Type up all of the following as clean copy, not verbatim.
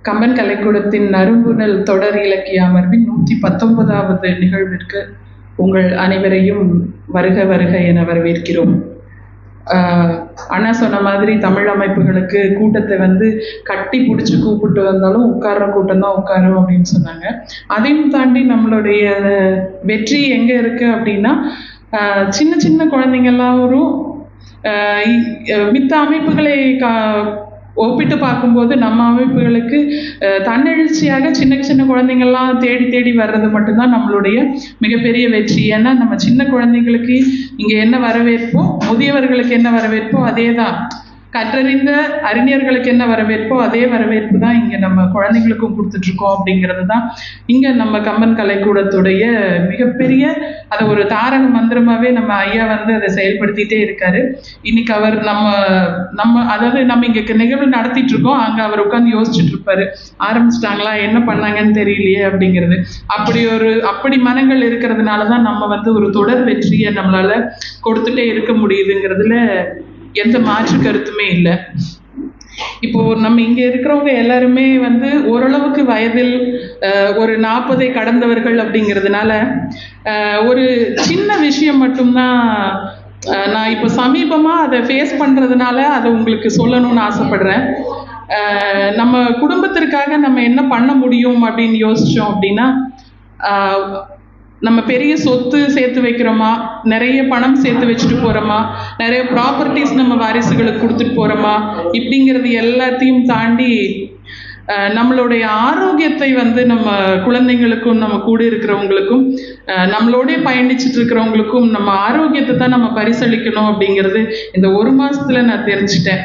கம்பன் கலைக்கூடத்தின் நறும்புணல் தொடர் இலக்கிய அமர்வின் 119வது நிகழ்விற்கு உங்கள் அனைவரையும் வருக வருக என வரவேற்கிறோம். அண்ணா சொன்ன மாதிரி தமிழ் அமைப்புகளுக்கு கூட்டத்தை கட்டி பிடிச்சி கூப்பிட்டு வந்தாலும் உட்கார்ற கூட்டம் தான் உட்காரும் அப்படின்னு சொன்னாங்க. அதையும் தாண்டி நம்மளுடைய வெற்றி எங்கே இருக்குது அப்படின்னா, சின்ன சின்ன குழந்தைங்கள்லாம் மித்த அமைப்புகளை ஒப்பிட்டு பார்க்கும்போது நம்ம அமைப்புகளுக்கு தன்னெழுச்சியாக சின்ன சின்ன குழந்தைங்கள்லாம் தேடி தேடி வர்றது மட்டும்தான் நம்மளுடைய மிகப்பெரிய வெற்றி. ஏன்னா நம்ம சின்ன குழந்தைங்களுக்கு இங்கே என்ன வரவேற்போ, முதியவர்களுக்கு என்ன வரவேற்போ அதே தான், கற்றறிந்த அறிஞர்களுக்கு என்ன வரவேற்போ அதே வரவேற்பு தான் இங்கே நம்ம குழந்தைங்களுக்கும் கொடுத்துட்ருக்கோம். அப்படிங்கிறது தான் இங்கே நம்ம கம்பன் கலைக்கூடத்துடைய மிகப்பெரிய அதை ஒரு தாரக மந்திரமாகவே நம்ம ஐயா அதை செயல்படுத்திகிட்டே இருக்காரு. இன்னைக்கு அவர் நம்ம இங்கே நிகழ்வு நடத்திட்டு இருக்கோம், அங்கே அவர் உட்காந்து யோசிச்சுட்டு இருப்பாரு, ஆரம்பிச்சிட்டாங்களா என்ன பண்ணாங்கன்னு தெரியலையே அப்படிங்கிறது. அப்படி மனங்கள் இருக்கிறதுனால தான் நம்ம ஒரு தொடர் வெற்றியை நம்மளால கொடுத்துட்டே இருக்க முடியுதுங்கிறதுல எந்த மாற்று கருத்துமே இல்லை. இப்போ நம்ம இங்க இருக்கிறவங்க எல்லாருமே ஓரளவுக்கு வயதில் ஒரு 40 கடந்தவர்கள் அப்படிங்கிறதுனால ஒரு சின்ன விஷயம் மட்டும்தான் நான் இப்போ சமீபமா அதை ஃபேஸ் பண்றதுனால அதை உங்களுக்கு சொல்லணும்னு ஆசைப்படுறேன். நம்ம குடும்பத்திற்காக நம்ம என்ன பண்ண முடியும் அப்படின்னு யோசிச்சோம் அப்படின்னா, நம்ம பெரிய சொத்து சேர்த்து வைக்கிறோமா, நிறைய பணம் சேர்த்து வச்சுட்டு போகிறோமா, நிறைய ப்ராப்பர்ட்டிஸ் நம்ம வாரிசுகளுக்கு கொடுத்துட்டு போகிறோமா, இப்படிங்கிறது எல்லாத்தையும் தாண்டி நம்மளுடைய ஆரோக்கியத்தை நம்ம குழந்தைங்களுக்கும் நம்ம கூட இருக்கிறவங்களுக்கும் நம்மளோடய பயணிச்சுட்டு இருக்கிறவங்களுக்கும் நம்ம ஆரோக்கியத்தை தான் நம்ம பரிசளிக்கணும் அப்படிங்கிறது இந்த 1 மாதத்தில் நான் தெரிஞ்சுட்டேன்.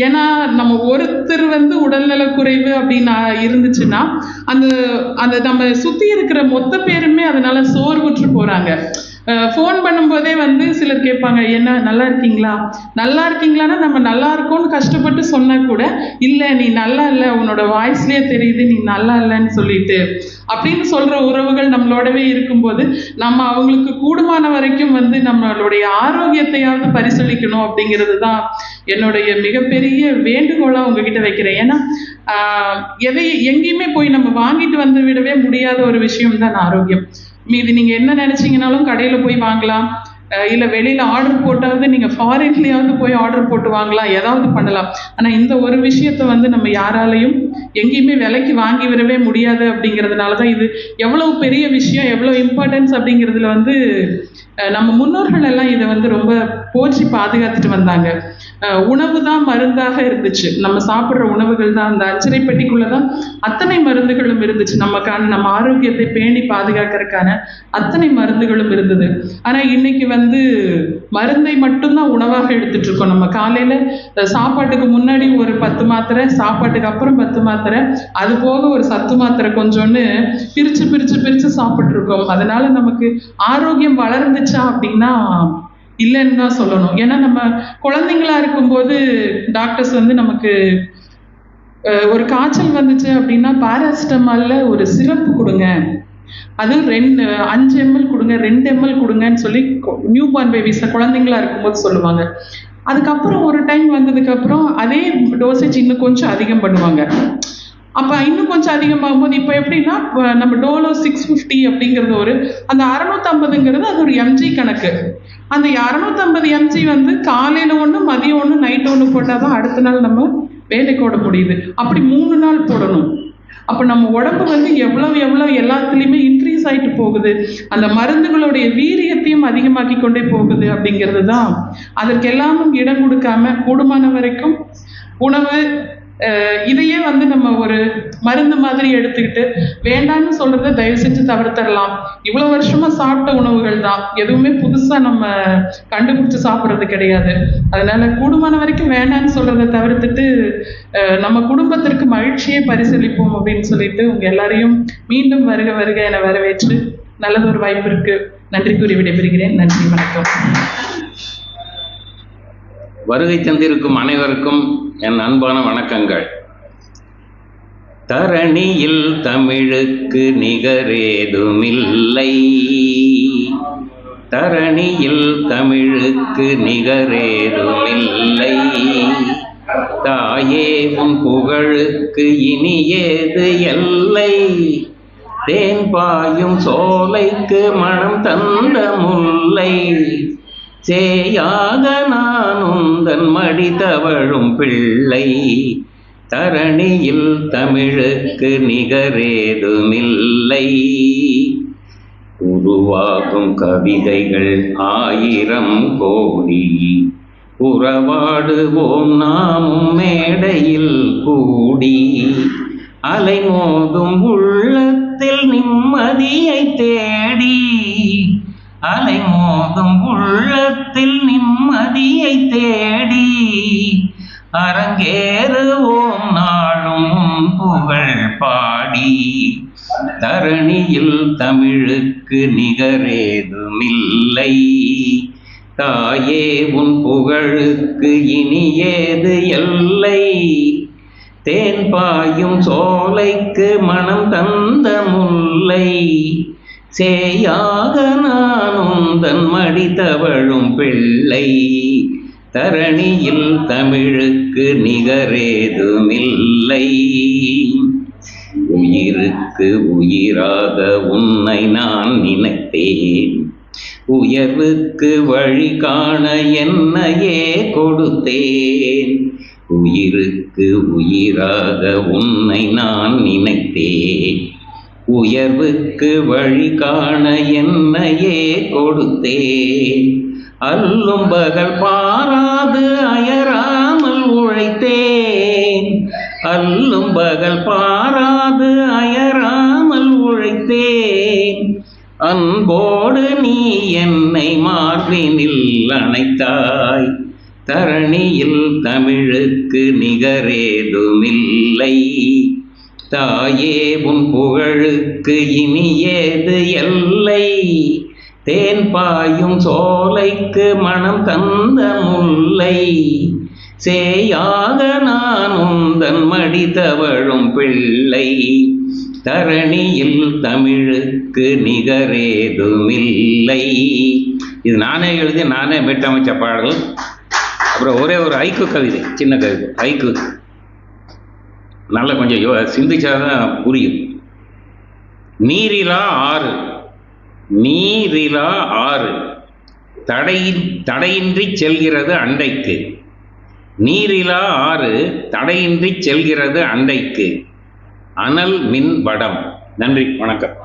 ஏன்னா நம்ம ஒருத்தர் உடல்நலக்குறைவு அப்படின்னு இருந்துச்சுன்னா அந்த நம்ம சுற்றி இருக்கிற மொத்த பேருமே அதனால சோர்வுற்று போகிறாங்க. ஃபோன் பண்ணும்போதே சிலர் கேட்பாங்க, என்ன நல்லா இருக்கீங்களான்னா நம்ம நல்லா இருக்கோன்னு கஷ்டப்பட்டு சொன்னால் கூட இல்லை நீ நல்லா இல்லை, உன்னோட வாய்ஸ்லேயே தெரியுது நீ நல்லா இல்லைன்னு சொல்லிட்டு அப்படின்னு சொல்கிற உறவுகள் நம்மளோடவே இருக்கும்போது நம்ம அவங்களுக்கு கூடுமான வரைக்கும் நம்மளுடைய ஆரோக்கியத்தையாவது பரிசளிக்கணும் அப்படிங்கிறது தான் என்னுடைய மிகப்பெரிய வேண்டுகோளாக உங்ககிட்ட வைக்கிறேன். ஏன்னா எங்கேயுமே போய் நம்ம வாங்கிட்டு விடவே முடியாத ஒரு விஷயம் தான் ஆரோக்கியம். மீது நீங்கள் என்ன நினச்சிங்கனாலும் கடையில் போய் வாங்கலாம், இல்லை வெளியில் ஆர்டர் போட்டாவது நீங்கள் ஃபாரின்லேயாவது போய் ஆர்டர் போட்டு வாங்கலாம், ஏதாவது பண்ணலாம். ஆனால் இந்த ஒரு விஷயத்தை நம்ம யாராலையும் எங்கேயுமே விலைக்கு வாங்கி வரவே முடியாது. அப்படிங்கிறதுனால தான் இது எவ்வளோ பெரிய விஷயம், எவ்வளோ இம்பார்ட்டன்ஸ் அப்படிங்கிறதுல நம்ம முன்னோர்கள் எல்லாம் இதை ரொம்ப போற்றி பாதுகாத்துட்டு வந்தாங்க. உணவு தான் மருந்தாக இருந்துச்சு, நம்ம சாப்பிட்ற உணவுகள் தான், அந்த அஞ்சரை பெட்டிக்குள்ளே தான் அத்தனை மருந்துகளும் இருந்துச்சு, நம்ம ஆரோக்கியத்தை பேணி பாதுகாக்கிறதுக்கான அத்தனை மருந்துகளும் இருந்தது. ஆனால் இன்னைக்கு மருந்தை மட்டும்தான் உணவாக எடுத்துட்டு இருக்கோம். நம்ம காலையில் சாப்பாட்டுக்கு முன்னாடி ஒரு 10 மாத்திரை, சாப்பாட்டுக்கு அப்புறம் 10 மாத்திரை, அது போக ஒரு சத்து மாத்திரை கொஞ்சோன்னு பிரித்து பிரித்து பிரித்து சாப்பிட்ருக்கோம். அதனால நமக்கு ஆரோக்கியம் வளர்ந்துச்சா அப்படின்னா இல்லைன்னு தான் சொல்லணும். ஏன்னா நம்ம குழந்தைங்களா இருக்கும்போது டாக்டர்ஸ் நமக்கு ஒரு காய்ச்சல் வந்துச்சு அப்படின்னா பாராசிட்டமால்ல ஒரு சிரப்பு கொடுங்க, அது 5 ml கொடுங்க, 2 ml கொடுங்கன்னு சொல்லி நியூ பார்ன் பேபிஸ் குழந்தைங்களா இருக்கும்போது சொல்லுவாங்க. அதுக்கப்புறம் ஒரு டைம் வந்ததுக்கப்புறம் அதே டோசேஜ் இன்னும் கொஞ்சம் அதிகம் பண்ணுவாங்க. அப்போ இன்னும் கொஞ்சம் அதிகமாகும்போது இப்போ எப்படின்னா நம்ம டோலோ 650 அப்படிங்கிறது அந்த 650ங்கிறது அது ஒரு mg கணக்கு. அந்த 650 mg காலையில் ஒன்று, மதியம் ஒன்று, நைட்டு ஒன்று போட்டால் தான் அடுத்த நாள் நம்ம வேலைக்கு ஓட முடியுது. அப்படி 3 நாள் போடணும். அப்போ நம்ம உடம்பு எவ்வளோ எல்லாத்துலேயுமே இன்க்ரீஸ் ஆகிட்டு போகுது, அந்த மருந்துகளுடைய வீரியத்தையும் அதிகமாக்கி கொண்டே போகுது. அப்படிங்கிறது தான் அதற்கெல்லாமும் இடம் கொடுக்காம கூடுமான வரைக்கும் உணவு இதையே நம்ம ஒரு மருந்து மாதிரி எடுத்துக்கிட்டு வேண்டான்னு சொல்றதை தயவு செஞ்சு தவிர்த்தரலாம். இவ்வளோ வருஷமா சாப்பிட்ட உணவுகள் தான், எதுவுமே புதுசா நம்ம கண்டுபிடிச்சு சாப்பிட்றது கிடையாது. அதனால கூடுமான வரைக்கும் வேண்டான்னு சொல்றதை தவிர்த்துட்டு நம்ம குடும்பத்திற்கு மகிழ்ச்சியை பரிசளிப்போம் அப்படின்னு சொல்லிட்டு உங்க எல்லாரையும் மீண்டும் வருக வருக என வரவேற்று நல்லதொரு வாய்ப்பிற்கு நன்றி கூறி விடைபெறுகிறேன். நன்றி, வணக்கம். வருகை தந்திருக்கும் அனைவருக்கும் என் அன்பான வணக்கங்கள். தரணியில் தமிழுக்கு நிகரேதுமில்லை, தரணியில் தமிழுக்கு நிகரேதுமில்லை, தாயே உன் புகழுக்கு இனி ஏது எல்லை, தேன் பாயும் சோலைக்கு மனம் தந்த முல்லை, சேயாக நான் உந்தன் மடி தவழும் பிள்ளை, தரணியில் தமிழுக்கு நிகரேதுமில்லை. உருவாகும் கவிதைகள் 1000 கோடி, உறவாடுவோம் நாமும் மேடையில் கூடி, அலைமோதும் உள்ளத்தில் நிம்மதியை தேடி, அலைமோதும் உள்ளத்தில் நிம்மதியை தேடி, அரங்கேறுவோம் நாளும் உன் புகழ் பாடி, தரணியில் தமிழுக்கு நிகரேதுமில்லை. தாயே உன் புகழுக்கு இனி ஏது எல்லை, தேன் பாயும் சோலைக்கு மனம் தந்த முல்லை, சேயாக நான் உந்தன் மடி தவழும் பிள்ளை, தரணியில் தமிழுக்கு நிகரேதுமில்லை. உயிருக்கு உயிராக உன்னை நான் நினைத்தேன், உயர்வுக்கு வழி காண என்னையே கொடுத்தேன். உயிருக்கு உயிராக உன்னை நான் நினைத்தேன், உயர்வுக்கு வழி காண என்னையே கொடுத்தேன். அல்லும் பகல் பாராது அயராமல் உழைத்தேன், அல்லும் பகல் பாராது அயராமல் உழைத்தேன். அன்போடு நீ என்னை மார்பினில் அணைத்தாய், தரணியில் தமிழுக்கு நிகரேதுமில்லை. தாயே உன் புகழுக்கு இனி ஏது எல்லை, தேன் பாயும் சோலைக்கு மனம் தந்த முல்லை, சேயாக நான் உந்தன் மடி தவழும் பிள்ளை, தரணியில் தமிழுக்கு நிகரேதுமில்லை. இது நானே எழுதி நானே மீட்டமைச்ச பாடல். அப்புறம் ஒரே ஒரு ஐக்கு கவிதை, சின்ன கவிதை ஐக்கு, நல்லா கொஞ்சம் சிந்திச்சாதான் புரியும். நீரிலா ஆறு, நீரிலா ஆறு தடையின்றி செல்கிறது அண்டைக்கு, நீரிலா ஆறு தடையின்றி செல்கிறது அண்டைக்கு, அனல் மின் வடம். நன்றி, வணக்கம்.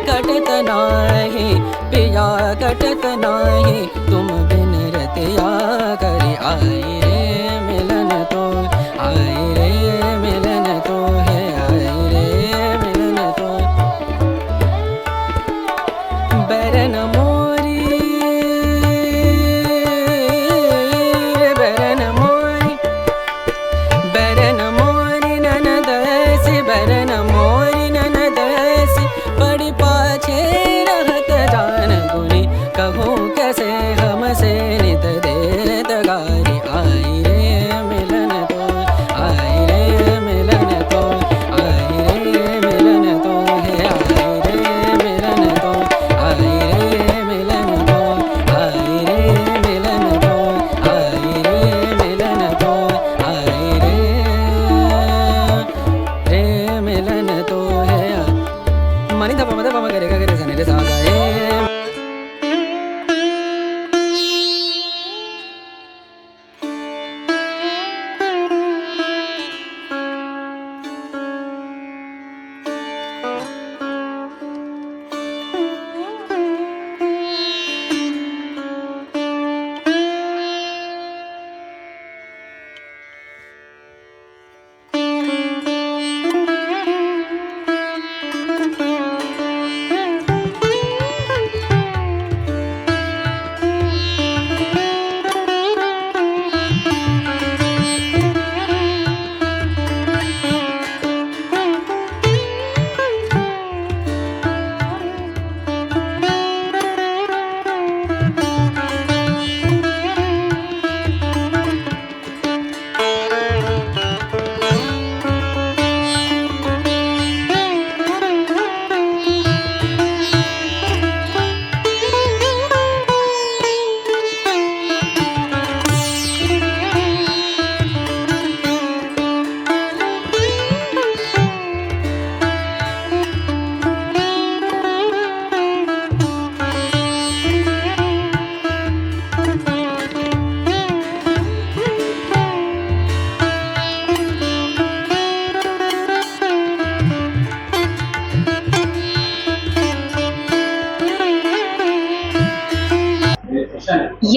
कटत नाही पिया कटत नाही, तुम बिन रतिया करी आई रे मिलन तो, आई रे मिलन तो है, आई रे मिलन तो। बरन मोरी बरन मोरी बरन मोरी ननदसी, बरन मोरी ननदसी, बड़ी पाछे रहत जान गुनी, कहूँ कैसे हमसे नित देत गारी। आई रे मिलन तो, आई रे मिलन तो, आई रे मिलन तो है, आई रे मिलन तो, आई रे मिलन तो, आई रे मिलन तो, आई रे मिलन तो, आई रे मिलन तो है। मनी दा पम करे करे सने रे सा गा रे।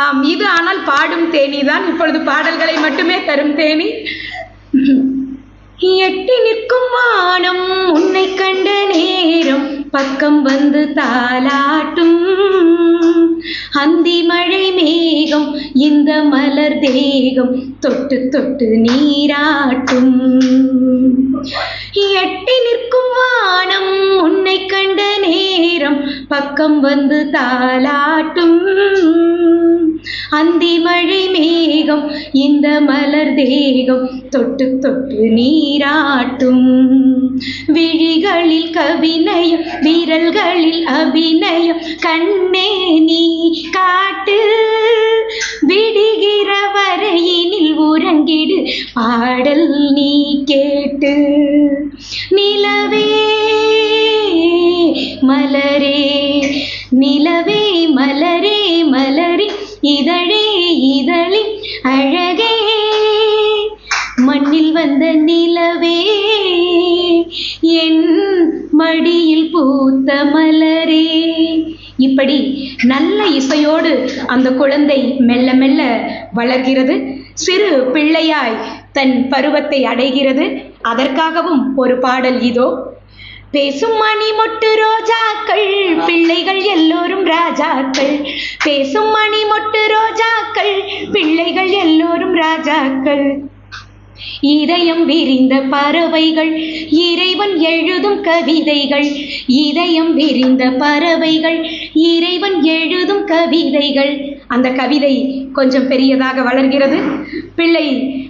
ஆம், இது ஆனால் பாடும் தேனி தான். இப்பொழுது பாடல்களை மட்டுமே தரும் தேனி. எட்டி நிற்கும் வானம் உன்னை கண்ட நேரம் பக்கம் வந்து தாலாட்டும், அந்தி மழை மேகம் இந்த மலர் தேகம் தொட்டு தொட்டு நீராட்டும். எட்டி நிற்கும் வானம் உன்னை கண்ட நேரம் பக்கம் வந்து தாலாட்டும், அந்தி மழை மேகம் இந்த மலர் தேகம் தொட்டு தொட்டு நீராட்டும். விழிகளில் கவிநயம் விரல்களில் அபிநயம் கண்ணே நீ காட்டு, விடுகிற வரையினில் உறங்கிடு பாடல் நீ கேட்டு. நிலவே மலரே நிலவே மலரே மலரே இதழே இதழி அழகே, மண்ணில் வந்த நிலவே என் மடியில் பூத்த மலரே. இப்படி நல்ல இசையோடு அந்த குழந்தை மெல்ல மெல்ல வளர்கிறது, சிறு பிள்ளையாய் தன் பருவத்தை அடைகிறது. அதற்காகவும் ஒரு பாடல் இதோ. பேசும் மணி மொட்டு ரோஜாக்கள் பிள்ளைகள் எல்லோரும் ராஜாக்கள், பேசும் மணி மொட்டு ரோஜாக்கள் பிள்ளைகள் எல்லோரும் ராஜாக்கள், இதயம் விரிந்த பறவைகள் இறைவன் எழுதும் கவிதைகள், இதயம் விரிந்த பறவைகள் இறைவன் எழுதும் கவிதைகள். அந்த கவிதை கொஞ்சம் பெரியதாக வளர்கிறது. பிள்ளை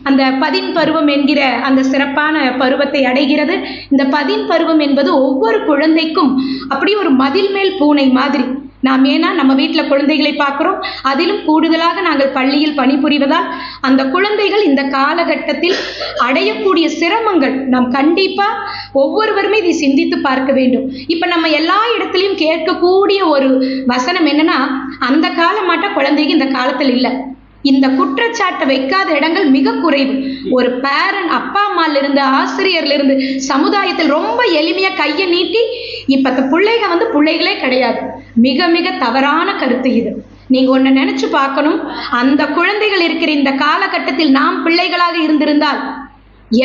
அந்த பதின் பருவம் என்கிற அந்த சிறப்பான பருவத்தை அடைகிறது. இந்த பதின் பருவம் என்பது ஒவ்வொரு குழந்தைக்கும் அப்படி ஒரு மதில் மேல் பூனை மாதிரி. நாம் ஏன்னா நம்ம வீட்டில் குழந்தைகளை பார்க்குறோம், அதிலும் கூடுதலாக நாங்கள் பள்ளியில் பணிபுரிவதால் அந்த குழந்தைகள் இந்த காலகட்டத்தில் அடையக்கூடிய சிரமங்கள் நாம் கண்டிப்பா ஒவ்வொருவருமே இதை சிந்தித்து பார்க்க வேண்டும். இப்ப நம்ம எல்லா இடத்துலையும் கேட்கக்கூடிய ஒரு வசனம் என்னன்னா, அந்த காலமாட்ட குழந்தைக்கு இந்த காலத்தில் இல்லை. இந்த குற்றச்சாட்டை வைக்காத இடங்கள் மிக குறைவு. ஒரு பேரண்ட் அப்பா அம்மால இருந்து ஆசிரியர்ல இருந்து சமுதாயத்தில் ரொம்ப எளிமையா கையை நீட்டி இப்ப பிள்ளைங்க பிள்ளைகளே கிடையாது. மிக மிக தவறான கருத்து இது. நீங்க ஒண்ணு நினைச்சு பார்க்கணும், அந்த குழந்தைகள் இருக்கிற இந்த காலகட்டத்தில் நாம் பிள்ளைகளாக இருந்திருந்தால்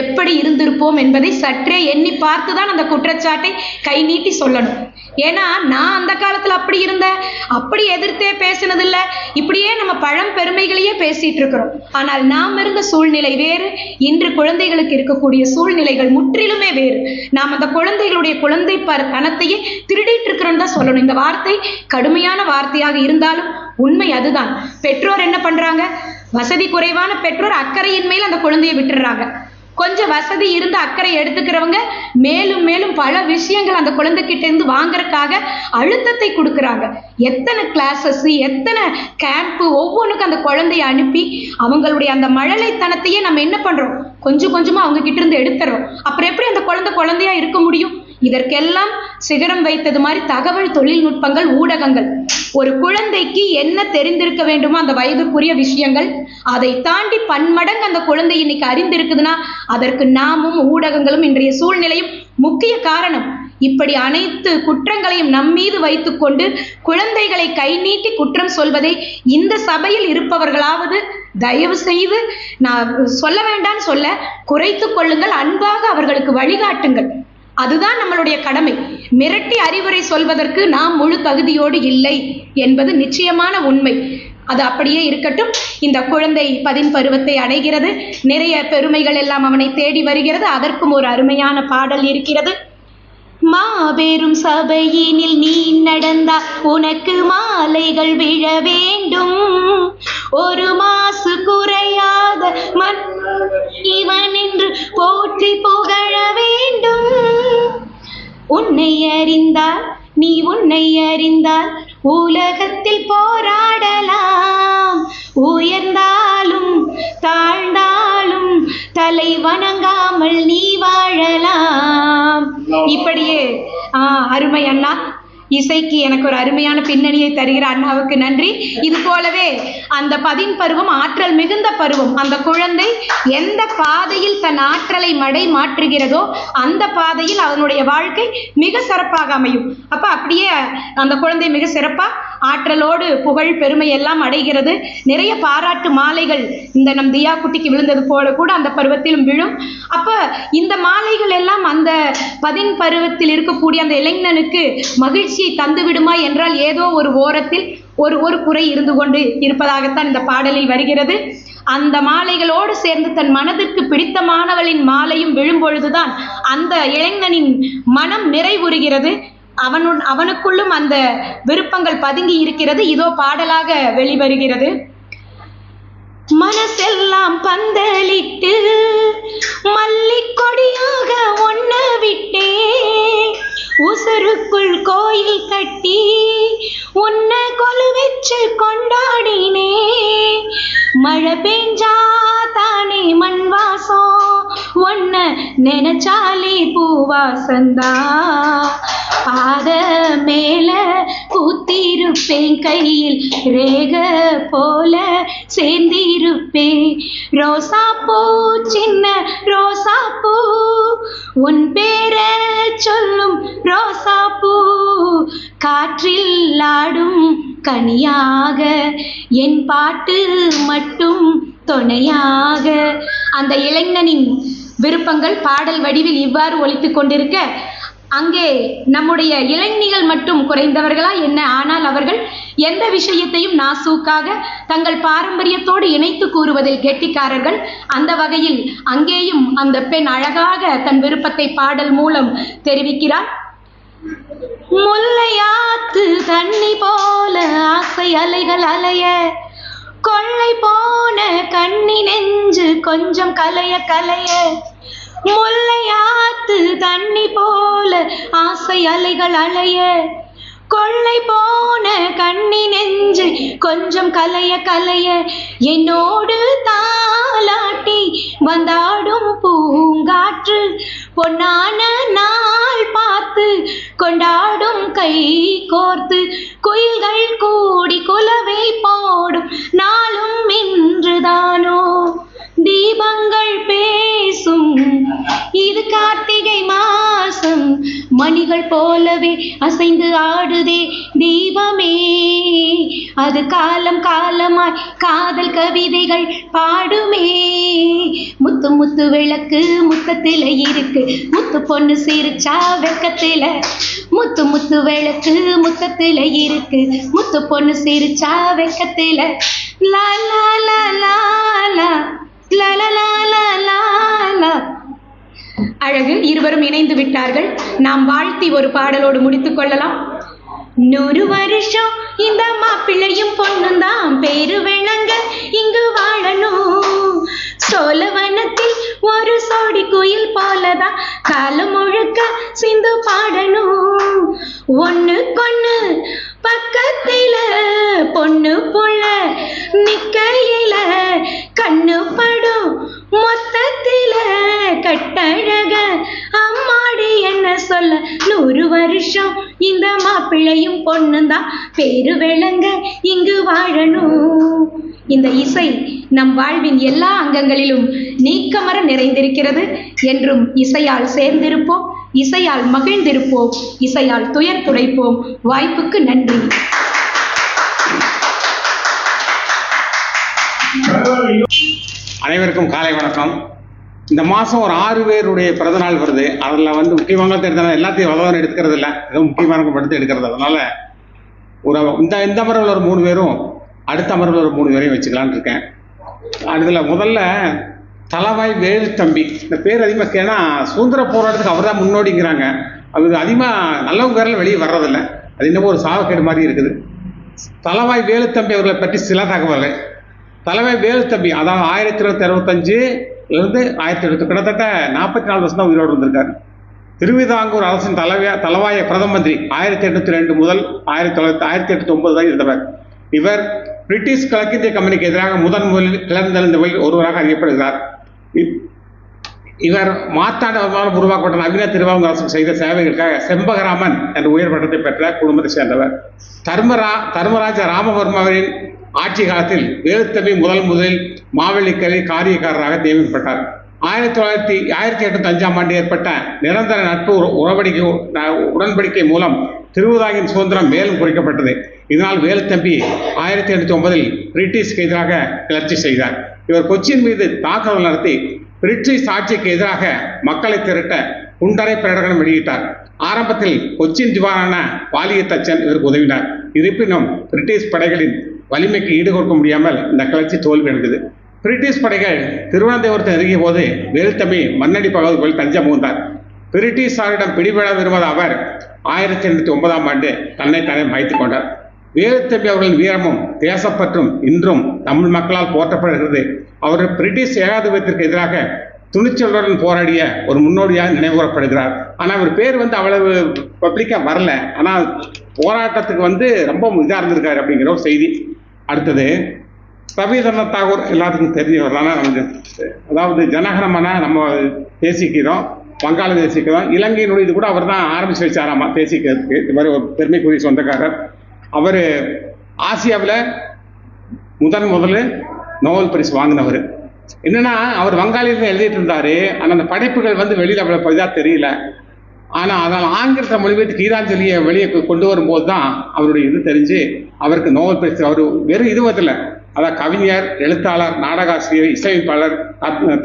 எப்படி இருந்திருப்போம் என்பதை சற்றே எண்ணி பார்த்துதான் அந்த குற்றச்சாட்டை கை நீட்டி சொல்லணும். ஏன்னா நான் அந்த காலத்துல அப்படி இருந்தேன், அப்படி எதிர்த்தே பேசினதில்ல, இப்படியே நம்ம பழம் பெருமைகளையே பேசிட்டு இருக்கிறோம். ஆனால் நாம் இருந்த சூழ்நிலை வேறு, இன்று குழந்தைகளுக்கு இருக்கக்கூடிய சூழ்நிலைகள் முற்றிலுமே வேறு. நாம் அந்த குழந்தைகளுடைய குழந்தை தனத்தையே திருடிட்டு இருக்கிறோம் தான் சொல்லணும். இந்த வார்த்தை கடுமையான வார்த்தையாக இருந்தாலும் உண்மை அதுதான். பெற்றோர் என்ன பண்றாங்க, வசதி குறைவான பெற்றோர் அக்கறையின்மையில் அந்த குழந்தையை விட்டுடுறாங்க. கொஞ்சம் வசதி இருந்து அக்கறை எடுத்துக்கிறவங்க மேலும் மேலும் பல விஷயங்கள் அந்த குழந்தைகிட்ட இருந்து வாங்கறதுக்காக அழுத்தத்தை கொடுக்குறாங்க. எத்தனை கிளாஸஸ், எத்தனை கேம்ப், ஒவ்வொன்றுக்கும் அந்த குழந்தைய அனுப்பி அவங்களுடைய அந்த மழலைத்தனத்தையே நம்ம என்ன பண்றோம், கொஞ்சம் கொஞ்சமா அவங்க கிட்ட இருந்து எடுத்துறோம். அப்புறம் எப்படி அந்த குழந்தையா இருக்க முடியும்? இதற்கெல்லாம் சிகரம் வைத்தது மாதிரி தகவல் தொழில்நுட்பங்கள், ஊடகங்கள். ஒரு குழந்தைக்கு என்ன தெரிந்திருக்க வேண்டுமோ அந்த வயதுக்குரிய விஷயங்கள், அதை தாண்டி பன்மடங்கு அந்த குழந்தை இன்னைக்கு அறிந்திருக்குதுன்னா அதற்கு நாமும் ஊடகங்களும் இன்றைய சூழ்நிலையும் முக்கிய காரணம். இப்படி அனைத்து குற்றங்களையும் நம்மீது வைத்துக்கொண்டு குழந்தைகளை கை நீட்டி குற்றம் சொல்வதை இந்த சபையில் இருப்பவர்களாவது தயவு செய்து, நான் சொல்ல வேண்டான்னு சொல்ல, குறைத்து கொள்ளுங்கள். அன்பாக அவர்களுக்கு வழிகாட்டுங்கள். அதுதான் நம்மளுடைய கடமை. மிரட்டி அறிவுரை சொல்வதற்கு நாம் முழு தகுதியோடு இல்லை என்பது நிச்சயமான உண்மை. அது அப்படியே இருக்கட்டும். இந்த குழந்தை பதின் பருவத்தை அடைகிறது, நிறைய பெருமைகள் எல்லாம் அவனை தேடி வருகிறது. அதற்கும் ஒரு அருமையான பாடல் இருக்கிறது. மாபெரும் சபையினில் நீ நடந்தால் உனக்கு மாலைகள் விழ வேண்டும், ஒரு மாசு குறையாத இவன் என்று போற்றி புகழ வேண்டும். உன்னை அறிந்தால் நீ உன்னை அறிந்தால் உலகத்தில் போராடலாம், உயர்ந்தாலும் தாழ்ந்தாலும் தலை வணங்காமல் நீ வாழலாம். இப்படியே அருமை அண்ணா, இசைக்கு எனக்கு ஒரு அருமையான பின்னணியை தருகிற அண்ணாவுக்கு நன்றி. இது போலவே அந்த பதின் பருவம் ஆற்றல் மிகுந்த பருவம். அந்த குழந்தை எந்த பாதையில் தன் ஆற்றலை மடை மாற்றுகிறதோ அந்த பாதையில் அவனுடைய வாழ்க்கை மிக சிறப்பாக அமையும். அப்ப அப்படியே அந்த குழந்தை மிக சிறப்பா ஆற்றலோடு புகழ் பெருமை எல்லாம் அடைகிறது. நிறைய பாராட்டு மாலைகள் இந்த நம் தியா குட்டிக்கு விழுந்தது போல கூட அந்த பருவத்திலும் விழும். அப்ப இந்த மாலைகள் எல்லாம் அந்த பதின் பருவத்தில் இருக்கக்கூடிய அந்த இளைஞனுக்கு மகிழ்ச்சியை தந்து விடுமா என்றால் ஏதோ ஒரு ஓரத்தில் ஒரு குறை இருந்து கொண்டு இருப்பதாகத்தான் இந்த பாடலில் வருகிறது. அந்த மாலைகளோடு சேர்ந்து தன் மனதிற்கு பிடித்தமானவளின் மாலையும் விழும்பொழுதுதான் அந்த இளைஞனின் மனம் நிறைவுறுகிறது. அவனுக்குள்ளும் அந்த விருப்பங்கள் பதுங்கி இருக்கிறது. இதோ பாடலாக வெளிவருகிறது. மனசெல்லாம் பந்தலிட்டு மல்லிக்கொடியாக ஒன்ன விட்டே, உசருக்குள் கோயில் கட்டி உன்ன கொலு வச்சு கொண்டாடினே, மழை பெஞ்சா தானே மண் வாசம், ஒன்ன நினைச்சாலே பூவாசந்தா, பாத மேல கூத்திருப்பேன், கையில் ரேக போல சேர்ந்திருப்பேன், ரோசாப்பூ சின்ன ரோசாப்பூ, உன் பேர சொல்லும் ரோசாப்பூ, காற்றில் ஆடும் கனியாக, என் பாட்டு மட்டும் துணையாக. அந்த இளைஞனின் விருப்பங்கள் பாடல் வடிவில் இவ்வாறு ஒலித்துக் கொண்டிருக்க, அங்கே நம்முடைய இளைஞர்கள் மட்டும் குறைந்தவர்களா என்ன? ஆனால் அவர்கள் எந்த விஷயத்தையும் நாசூக்காக தங்கள் பாரம்பரியத்தோடு இணைத்து கூறுவதில் கெட்டிக்காரர்கள். அந்த வகையில் அங்கேயும் அந்த பெண் அழகாக தன் விருப்பத்தை பாடல் மூலம் தெரிவிக்கிறார். முல்லையாத்து தண்ணி போல ஆசை அலைகள் அலைய, கொள்ளை போன கண்ணி நெஞ்சு கொஞ்சம் கலைய கலைய, முல்லையாத்து தண்ணி போல ஆசை அலைகள் அலைய, கொள்ளை போன கண்ணி நெஞ்சு கொஞ்சம் கலைய கலைய, என்னோடு தாலாட்டி வந்தாடும் பூங்காற்று, பொன்னான நாள் பார்த்து கொண்டாடும் கை கோர்த்து, குயில்கள் கூடி குலவை போடும் நாளும் இன்றுதானோ, தீபங்கள் பேசும் இது கார்த்திகை மாசம், மணிகள் போலவே அசைந்து ஆடுதே தீபமே, அது காலம் காலமாய் காதல் கவிதைகள் பாடுமே, முத்து முத்து விளக்கு முத்தத்தில இருக்கு, முத்து பொண்ணு சிரிச்சா வெக்கத்தில, முத்து முத்து விளக்கு முத்தத்தில இருக்கு, முத்து பொண்ணு சிரிச்சா வெக்கத்தில, லா லா லா லா லா லா லா லா லா லா. அழகு. இருவரும் இணைந்து விட்டார்கள். நாம் வாழ்த்தி ஒரு பாடலோடு முடித்துக் கொள்ளலாம். 100 வருஷம் இந்த மாப்பிள்ளையும் பொண்ணுந்தான் பேரு விளங்க இங்கு வாழணும், சோழவனத்தில் ஒரு சோடி குயில் போலதான் காலம் முழுக்க சிந்து பாடணும், ஒண்ணுக்கொண்ணு பக்கத்தில பொண்ணு புள்ள நிக்கையில கண்ணு படும் மொத்தத்தில கட்டழக அம்மாடி என்ன சொல்ல, 100 வருஷம் இந்த மாப்பிள்ளையும் பொண்ணுந்தான் பேரு விளங்க இங்கு வாழணும். இந்த இசை நம் வாழ்வின் எல்லா அங்கங்களிலும் நீக்கமர நிறைந்திருக்கிறது. என்றும் இசையால் சேர்ந்திருப்போம், இசையால் மகிழ்ந்திருப்போம், இசையால் துயர் துடைப்போம். வாய்ப்புக்கு நன்றி. அனைவருக்கும் காலை வணக்கம். இந்த மாதம் ஒரு 6 பேருடைய பிறந்தநாள் வருது. அதில் முக்கியமாக தெரிஞ்ச எல்லாத்தையும் வளவன் எடுத்துக்கிறது இல்லை, ஏதோ முக்கியமான எடுத்து எடுக்கிறது. அதனால இந்த அமர்வில் ஒரு 3 பேரும், அடுத்த அமர்வில் ஒரு 3 பேரையும் வச்சுக்கலான்னு இருக்கேன். அதில் முதல்ல தளவாய் வேலு தம்பி. இந்த பேர் அதிகமாக ஏன்னா சுதந்திர போராட்டத்துக்கு அவர் தான் முன்னோடிங்கிறாங்க. அது அதிகமாக நல்லவங்க பேரில் வெளியே வர்றதில்லை. அது இன்னமும் ஒரு சாவக்கேடு மாதிரி இருக்குது. தளவாய் வேலு தம்பி அவர்களை பற்றி சில தகவல்கள். தளவாய் வேலு தம்பி அதாவது 1965 கிட்டத்தட்ட 44 வருஷம் தான் உயிரோடு வந்திருக்காரு. திருவிதாங்கூர் அரசின் தளவாய பிரதம மந்திரி 1802 முதல் 1809 தான் இருந்தவர். இவர் பிரிட்டிஷ் கிழக்கிந்திய கம்பெனிக்கு எதிராக முதலில் கிளர்ந்தெழுந்தவர்கள் ஒருவராக அறியப்படுகிறார். இவர் மார்த்தாண்டவர்களால் உருவாக்கப்பட்ட நவீன திருவாங்கூர் அரசு செய்த சேவைகளுக்காக செம்பகராமன் என்ற உயர் பட்டத்தை பெற்ற குடும்பத்தை சேர்ந்தவர். தர்மராஜ ராமவர்மாவின் ஆட்சி காலத்தில் வேலுத்தம்பி முதலில் மாவேலிக்கரை காரியக்காரராக நியமிக்கப்பட்டார். 1805 ஏற்பட்ட நிரந்தர நட்பு உடன்படிக்கை மூலம் திருவிதாங்கின் சுதந்திரம் மேலும் குறைக்கப்பட்டது. இதனால் வேலுத்தம்பி 1809 பிரிட்டிஷ்க்கு எதிராக கிளர்ச்சி செய்தார். இவர் கொச்சின் மீது தாக்குதல் நடத்தி பிரிட்டிஷ் ஆட்சிக்கு எதிராக மக்களை திரட்ட குண்டரை பிரகடனம் வெளியிட்டார். ஆரம்பத்தில் கொச்சின் திவானான பாலியத்தச்சன் இவருக்கு உதவினார். இருப்பினும் பிரிட்டிஷ் படைகளின் வலிமைக்கு ஈடுகொடுக்க முடியாமல் இந்த கிளர்ச்சி தோல்வியடைந்தது. பிரிட்டிஷ் படைகள் திருவனந்தபுரத்தை நெருங்கிய போது வேலுத்தம்பி மண்ணடி பகுதிகளில் தஞ்சம் புகுந்தார். பிரிட்டிஷாரிடம் பிடிபட விரும்பாத அவர் 1809 தன்னைத்தானே மாய்த்துக் கொண்டார். வேலுத்தம்பி அவர்களின் வீரமும் தேசப்பற்றும் இன்றும் தமிழ் மக்களால் போற்றப்படுகிறது. அவர் பிரிட்டிஷ் ஏகாதிபத்திற்கு எதிராக துணிச்சலுடன் போராடிய ஒரு முன்னோடியாக நினைவுகூரப்படுகிறார். ஆனால் அவர் பேர் அவ்வளவு பப்ளிக்காக வரல. ஆனால் போராட்டத்துக்கு ரொம்ப இதாக இருந்திருக்காரு அப்படிங்கிற ஒரு செய்தி. அடுத்தது ரவீந்திரநாத் தாகூர் எல்லாத்துக்கும் தெரிஞ்சவர் தானே. அதாவது ஜனகணமன நம்ம தேசிக்கிறோம், வங்காள தேசிக்கிறோம், இலங்கையினுடைய இது கூட அவர் தான் ஆரம்பிச்சு வச்சாராமா தேசிக்கிறதுக்கு. இது மாதிரி ஒரு பெருமைக்குரிய சொந்தக்காரர். அவர் ஆசியாவில் முதல்ல நோபல் பரிசு வாங்கினவர். என்னன்னா அவர் வங்காளியில் எழுதிட்டு இருந்தாரு. ஆனால் அந்த படைப்புகள் வெளியில் அவ்வளோ இதாக தெரியல. ஆனால் அதனால் ஆங்கிலத்தை மொழிபெயர்த்து கீதாஞ்சலியை வெளியே கொண்டு வரும்போது தான் அவருடைய இது தெரிஞ்சு அவருக்கு நோபல் பரிசு. அவர் வெறும் இதுவதில்லை, அதாவது கவிஞர், எழுத்தாளர், நாடகாசிரியர், இசையமைப்பாளர்,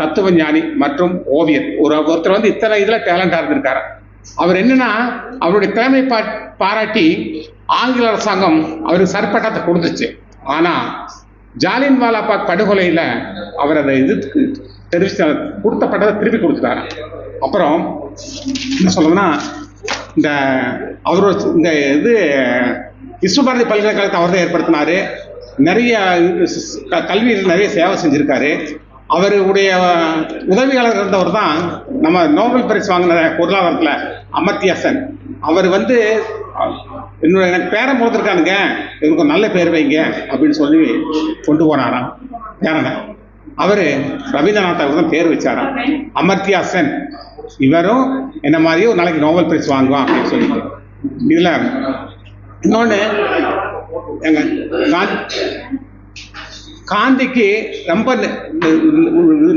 தத்துவஞானி மற்றும் ஓவியர். ஒருத்தர் இத்தனை இதில் டேலண்டாக இருந்திருக்காரு. அவர் என்னன்னா அவருடைய திறமை பாராட்டி ஆங்கில அரசாங்கம் அவருக்கு சர்பட்டத்தை கொடுத்துச்சு. ஆனால் ஜாலியன் வாலாபாக் படுகொலையில் அவர் அதை தெரிவித்து கொடுத்த பட்டத்தை திருப்பி கொடுத்துட்டாரு. அப்புறம் என்ன சொல்றதுன்னா இந்த விஸ்வபாரதி பல்கலைக்கழகத்தை அவர் தான் ஏற்படுத்தினாரு. நிறைய கல்வியில் நிறைய சேவை செஞ்சிருக்காரு. அவருடைய உதவியாளர் இருந்தவர் தான் நம்ம நோபல் பரிசு வாங்கின பொருளாதாரத்தில் அமர்த்தியா சென். அவர் எனக்கு பேரன் போட்டிருக்கானுங்க, இவருக்கு ஒரு நல்ல பேர் வைங்க அப்படின்னு சொல்லி கொண்டு போனாராம் பேரனை. அவர் ரவீந்திரநாத் தாகூர் தான் பேர் வச்சாராம், அமர்த்தியா சென். இவரும் என்ன மாதிரியே ஒரு நாளைக்கு நோபல் பரிசு வாங்குவான் அப்படின்னு சொல்லிட்டு. இதுல இன்னொன்று, எங்க காந்திக்கு ரொம்ப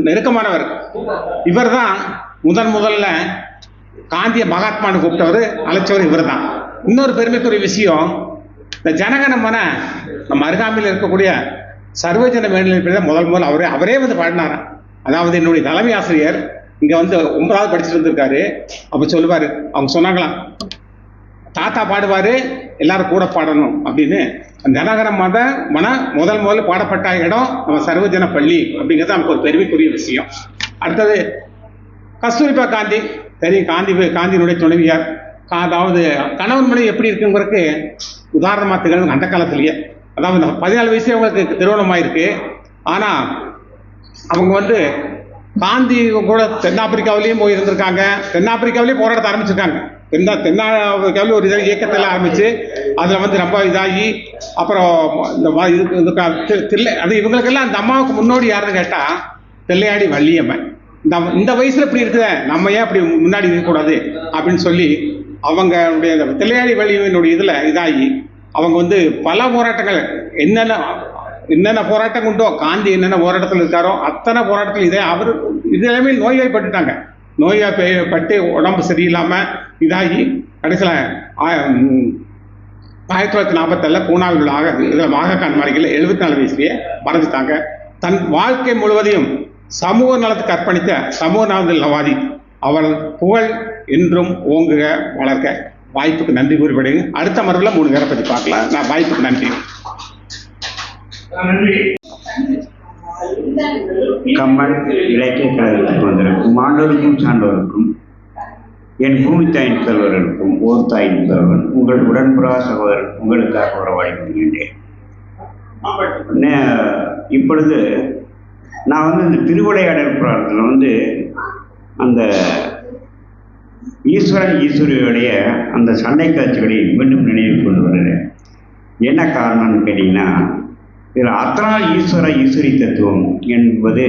நெருக்கமானவர். இவர் தான் முதல்ல காந்திய மகாத்மான்னு கூப்பிட்டவர், அழைச்சவர் இவர் தான். இன்னொரு பெருமைக்குரிய விஷயம், இந்த ஜனகணமன நம்ம அருகாமையில் இருக்கக்கூடிய சர்வஜன மேல்நிலைப்பள்ளி முதல் அவரே பாடினாராம். அதாவது என்னுடைய தலைமை ஆசிரியர் இங்கே 9வது படிச்சுட்டு வந்திருக்காரு. அப்போ சொல்லுவார், அவங்க சொன்னாங்களாம், தாத்தா பாடுவார், எல்லாரும் கூட பாடணும் அப்படின்னு. ஜனகணமன முதல்ல பாடப்பட்ட இடம் நம்ம சர்வஜன பள்ளி அப்படிங்கிறது நமக்கு ஒரு பெருமைக்குரிய விஷயம். அடுத்தது கஸ்தூரிபா காந்தி தெரியும். காந்தியினுடைய துணைவியார். அதாவது கணவன் மனைவி எப்படி இருக்குங்கிறதுக்கு உதாரணமாக திகழ்ந்து அந்த காலத்திலேயே. அதாவது 14 வயசுல அவங்களுக்கு திருமணமாயிருக்கு. ஆனால் அவங்க காந்தி கூட தென்னாப்பிரிக்காவிலையும் போய் இருந்திருக்காங்க. தென்னாப்பிரிக்காவிலேயே போராட்டத்தை ஆரம்பிச்சிருக்காங்க. தென்னாப்பிரிக்காவிலே ஒரு இயக்கத்தெல்லாம் ஆரம்பிச்சு அதில் ரொம்ப இதாகி அப்புறம் அது இவங்களுக்கெல்லாம் அந்த அம்மாவுக்கு முன்னோடி யாருன்னு கேட்டால் தில்லையாடி வள்ளியம்மன். இந்த வயசுல இப்படி இருக்குது, நம்ம ஏன் அப்படி முன்னாடி இருக்கக்கூடாது அப்படின்னு சொல்லி அவங்களுடைய தில்லையாடி வள்ளியம்மனுடைய இதில் இதாகி அவங்க பல போராட்டங்கள் என்னென்ன போராட்டம் உண்டோ, காந்தி என்னென்ன போராட்டத்தில் இருக்காரோ அத்தனை போராட்டத்தில் அவர் எல்லாமே நோய்வாய்ப்பட்டுட்டாங்க. நோய்வாய்ப்பட்டு உடம்பு சரியில்லாமல் இதாகி கடைசியில் 1947 பூனாவில் உள்ள மாகாக்கான் மாளிகையில் 74 வயசுலேயே மறைஞ்சிட்டாங்க. தன் வாழ்க்கை முழுவதையும் சமூக நலத்துக்கு அர்ப்பணித்த சமூக நலவாதி. அவர் புகழ் என்றும் ஓங்குக, வளர்க்க. வாய்ப்புக்கு நன்றி கூறிப்படுங்க. அடுத்த மரபில் 3 பேரை பற்றி பார்க்கலாம். நான் வாய்ப்புக்கு நன்றி. கம்பன் இலக்கிய கழகத்துக்கு வந்திருக்கும் மாண்டோருக்கும் சான்றோருக்கும் என் பூமி தாயின் தலைவர்களுக்கும் ஓர் தாயின் தலைவன் உங்கள் உடன்புறா சகோதரர் உங்களுக்காக உறவாடிக்கின்றேன். இப்பொழுது நான் இந்த திருவிளையாடல் புராணத்தில் அந்த ஈஸ்வரன் ஈஸ்வரியுடைய அந்த சண்டை காட்சிகளை மீண்டும் நினைவு கொண்டு வருகிறேன். என்ன காரணம்னு கேட்டிங்கன்னா, இதில் அத்தனால் ஈஸ்வர ஈஸ்வரி தத்துவம் என்பது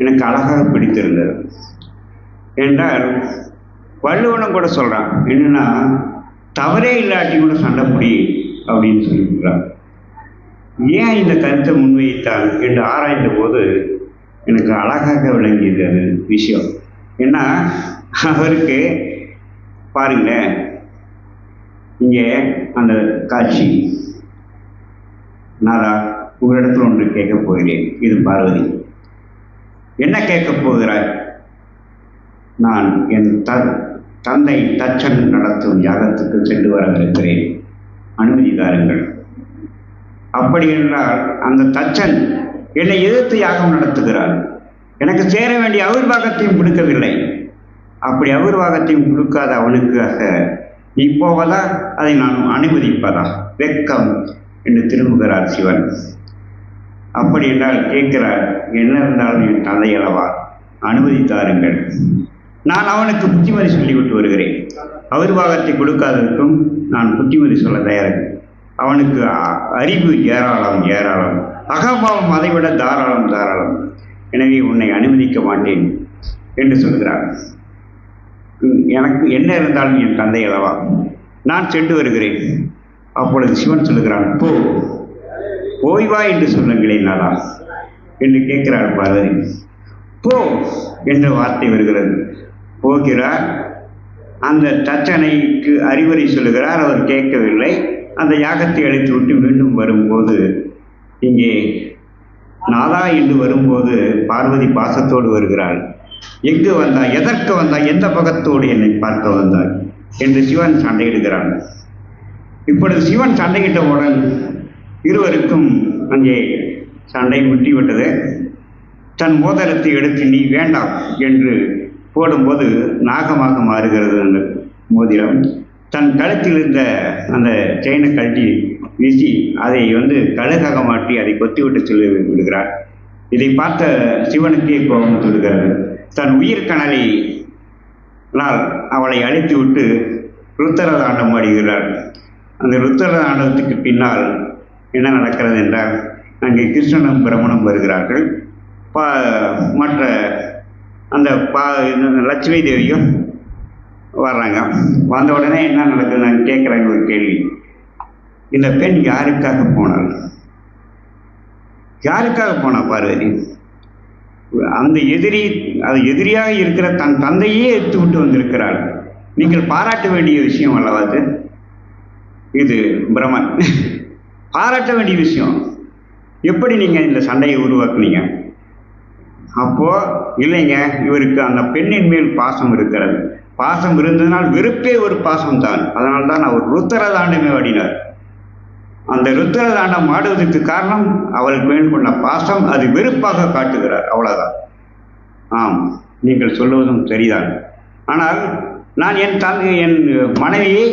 எனக்கு அழகாக பிடித்திருந்தது. என்றால் வள்ளுவனும் கூட சொல்கிறான், என்னென்னா தவறே இல்லாட்டி கூட சண்டை புடி அப்படின்னு சொல்லியிருக்கிறார். ஏன் இந்த கருத்தை முன்வைத்தான் என்று ஆராய்ந்த போது எனக்கு அழகாக விளங்கியது அது விஷயம். ஏன்னா அவருக்கு பாருங்களேன், இங்கே அந்த காட்சி, நாதா உங்களிடத்தில் ஒன்று கேட்கப் போகிறேன். இது பார்வதி. என்ன கேட்கப் போகிறாய்? நான் என் தந்தை தச்சன் நடத்தும் யாகத்துக்கு சென்று வரவிருக்கிறேன், அனுமதி தாருங்கள். அப்படி என்றால் அந்த தச்சன் என்னை எதிர்த்து யாகம் நடத்துகிறார். எனக்கு சேர வேண்டிய அவிர்வாகத்தையும் கொடுக்கவில்லை. அப்படி அவிர்வாகத்தையும் கொடுக்காத அவனுக்காக நீ போவதா, அதை நான் அனுமதிப்பதா? வெட்கம் என்று திரும்புகிறார் சிவன். அப்படி என்றால் கேட்கிறார், என்ன இருந்தாலும் என் தந்தை அல்லவா, அனுமதி தாருங்கள். நான் அவனுக்கு புத்திமதி சொல்லிவிட்டு வருகிறேன். அவிர்வாகத்தை கொடுக்காததற்கும் நான் புத்திமதி சொல்ல தயார். அவனுக்கு அறிவு ஏராளம் ஏராளம், அகபாவம் அதைவிட தாராளம் தாராளம். எனவே உன்னை அனுமதிக்க மாட்டேன் என்று சொல்கிறார். எனக்கு என்ன இருந்தாலும் என் தந்தை அல்லவா, நான் சென்று வருகிறேன். அப்பொழுது சிவன் சொல்லுகிறான், போய் வா என்று சொல்லுங்களேன் நாளா என்று கேட்கிறார் பார்வதி. போ என்ற வார்த்தை வருகிறது. போகிறார். அந்த தச்சனைக்கு அறிவுரை சொல்லுகிறார். அவர் கேட்கவில்லை. அந்த யாகத்தை அழித்து விட்டு மீண்டும் வரும்போது, இங்கே நாதா என்று வரும்போது பார்வதி பாசத்தோடு வருகிறாள். எங்கு வந்தாய், எதற்கு வந்தாய், எந்த பக்கத்தோடு என்னை பார்க்க வந்தாய் என்று சிவன் சண்டையிடுகிறான். இப்பொழுது சிவன் சண்டையிட்டவுடன் இருவருக்கும் அங்கே சண்டை முட்டிவிட்டது. தன் மோதிரத்தை எடுத்து நீ வேண்டாம் என்று போடும்போது நாகமாக மாறுகிறது அந்த மோதிரம். தன் கழுத்தில் இருந்த அந்த செயினை கழட்டி வீசி அதை கழுகாக மாற்றி அதை கொத்திவிட்டு சொல்லி விடுகிறார். இதை பார்த்த சிவனுக்கே கோபம் சொல்லுகிறது. தன் உயிர் கனலினால் அவளை அழித்து விட்டு ருத்தர தாண்டம் ஆடுகிறார். அந்த ருத்தர தாண்டவத்துக்கு பின்னால் என்ன நடக்கிறது என்றால், அங்கே கிருஷ்ணனும் பிரம்மனும் வருகிறார்கள். மற்ற அந்த லட்சுமி தேவியும் வர்றாங்க. வந்த உடனே என்ன நடக்குது நான் கேட்குறேன் ஒரு கேள்வி. இந்த பெண் யாருக்காக போனாள்? யாருக்காக போனா பார்வதி? அந்த எதிரியாக இருக்கிற தன் தந்தையே எடுத்து விட்டு வந்திருக்கிறாள். நீங்கள் பாராட்ட வேண்டிய விஷயம் அல்லவா அது? இது பிரம்மன் பாராட்ட வேண்டிய விஷயம். எப்படி நீங்கள் இந்த சண்டையை உருவாக்குனீங்க? அப்போ இல்லைங்க, இவருக்கு அந்த பெண்ணின் மேல் பாசம் இருக்கிறது. பாசம் இருந்ததுனால் வெறுப்பே ஒரு பாசம் தான். அதனால்தான் அவர் ருத்தர தாண்டமே ஆடினார். அந்த ருத்தர தாண்டம் ஆடுவதற்கு காரணம் அவள் மேல் கொண்ட பாசம். அது வெறுப்பாக காட்டுகிறார், அவ்வளவுதான். ஆம், நீங்கள் சொல்லுவதும் சரிதான். ஆனால் நான் என் மனைவியை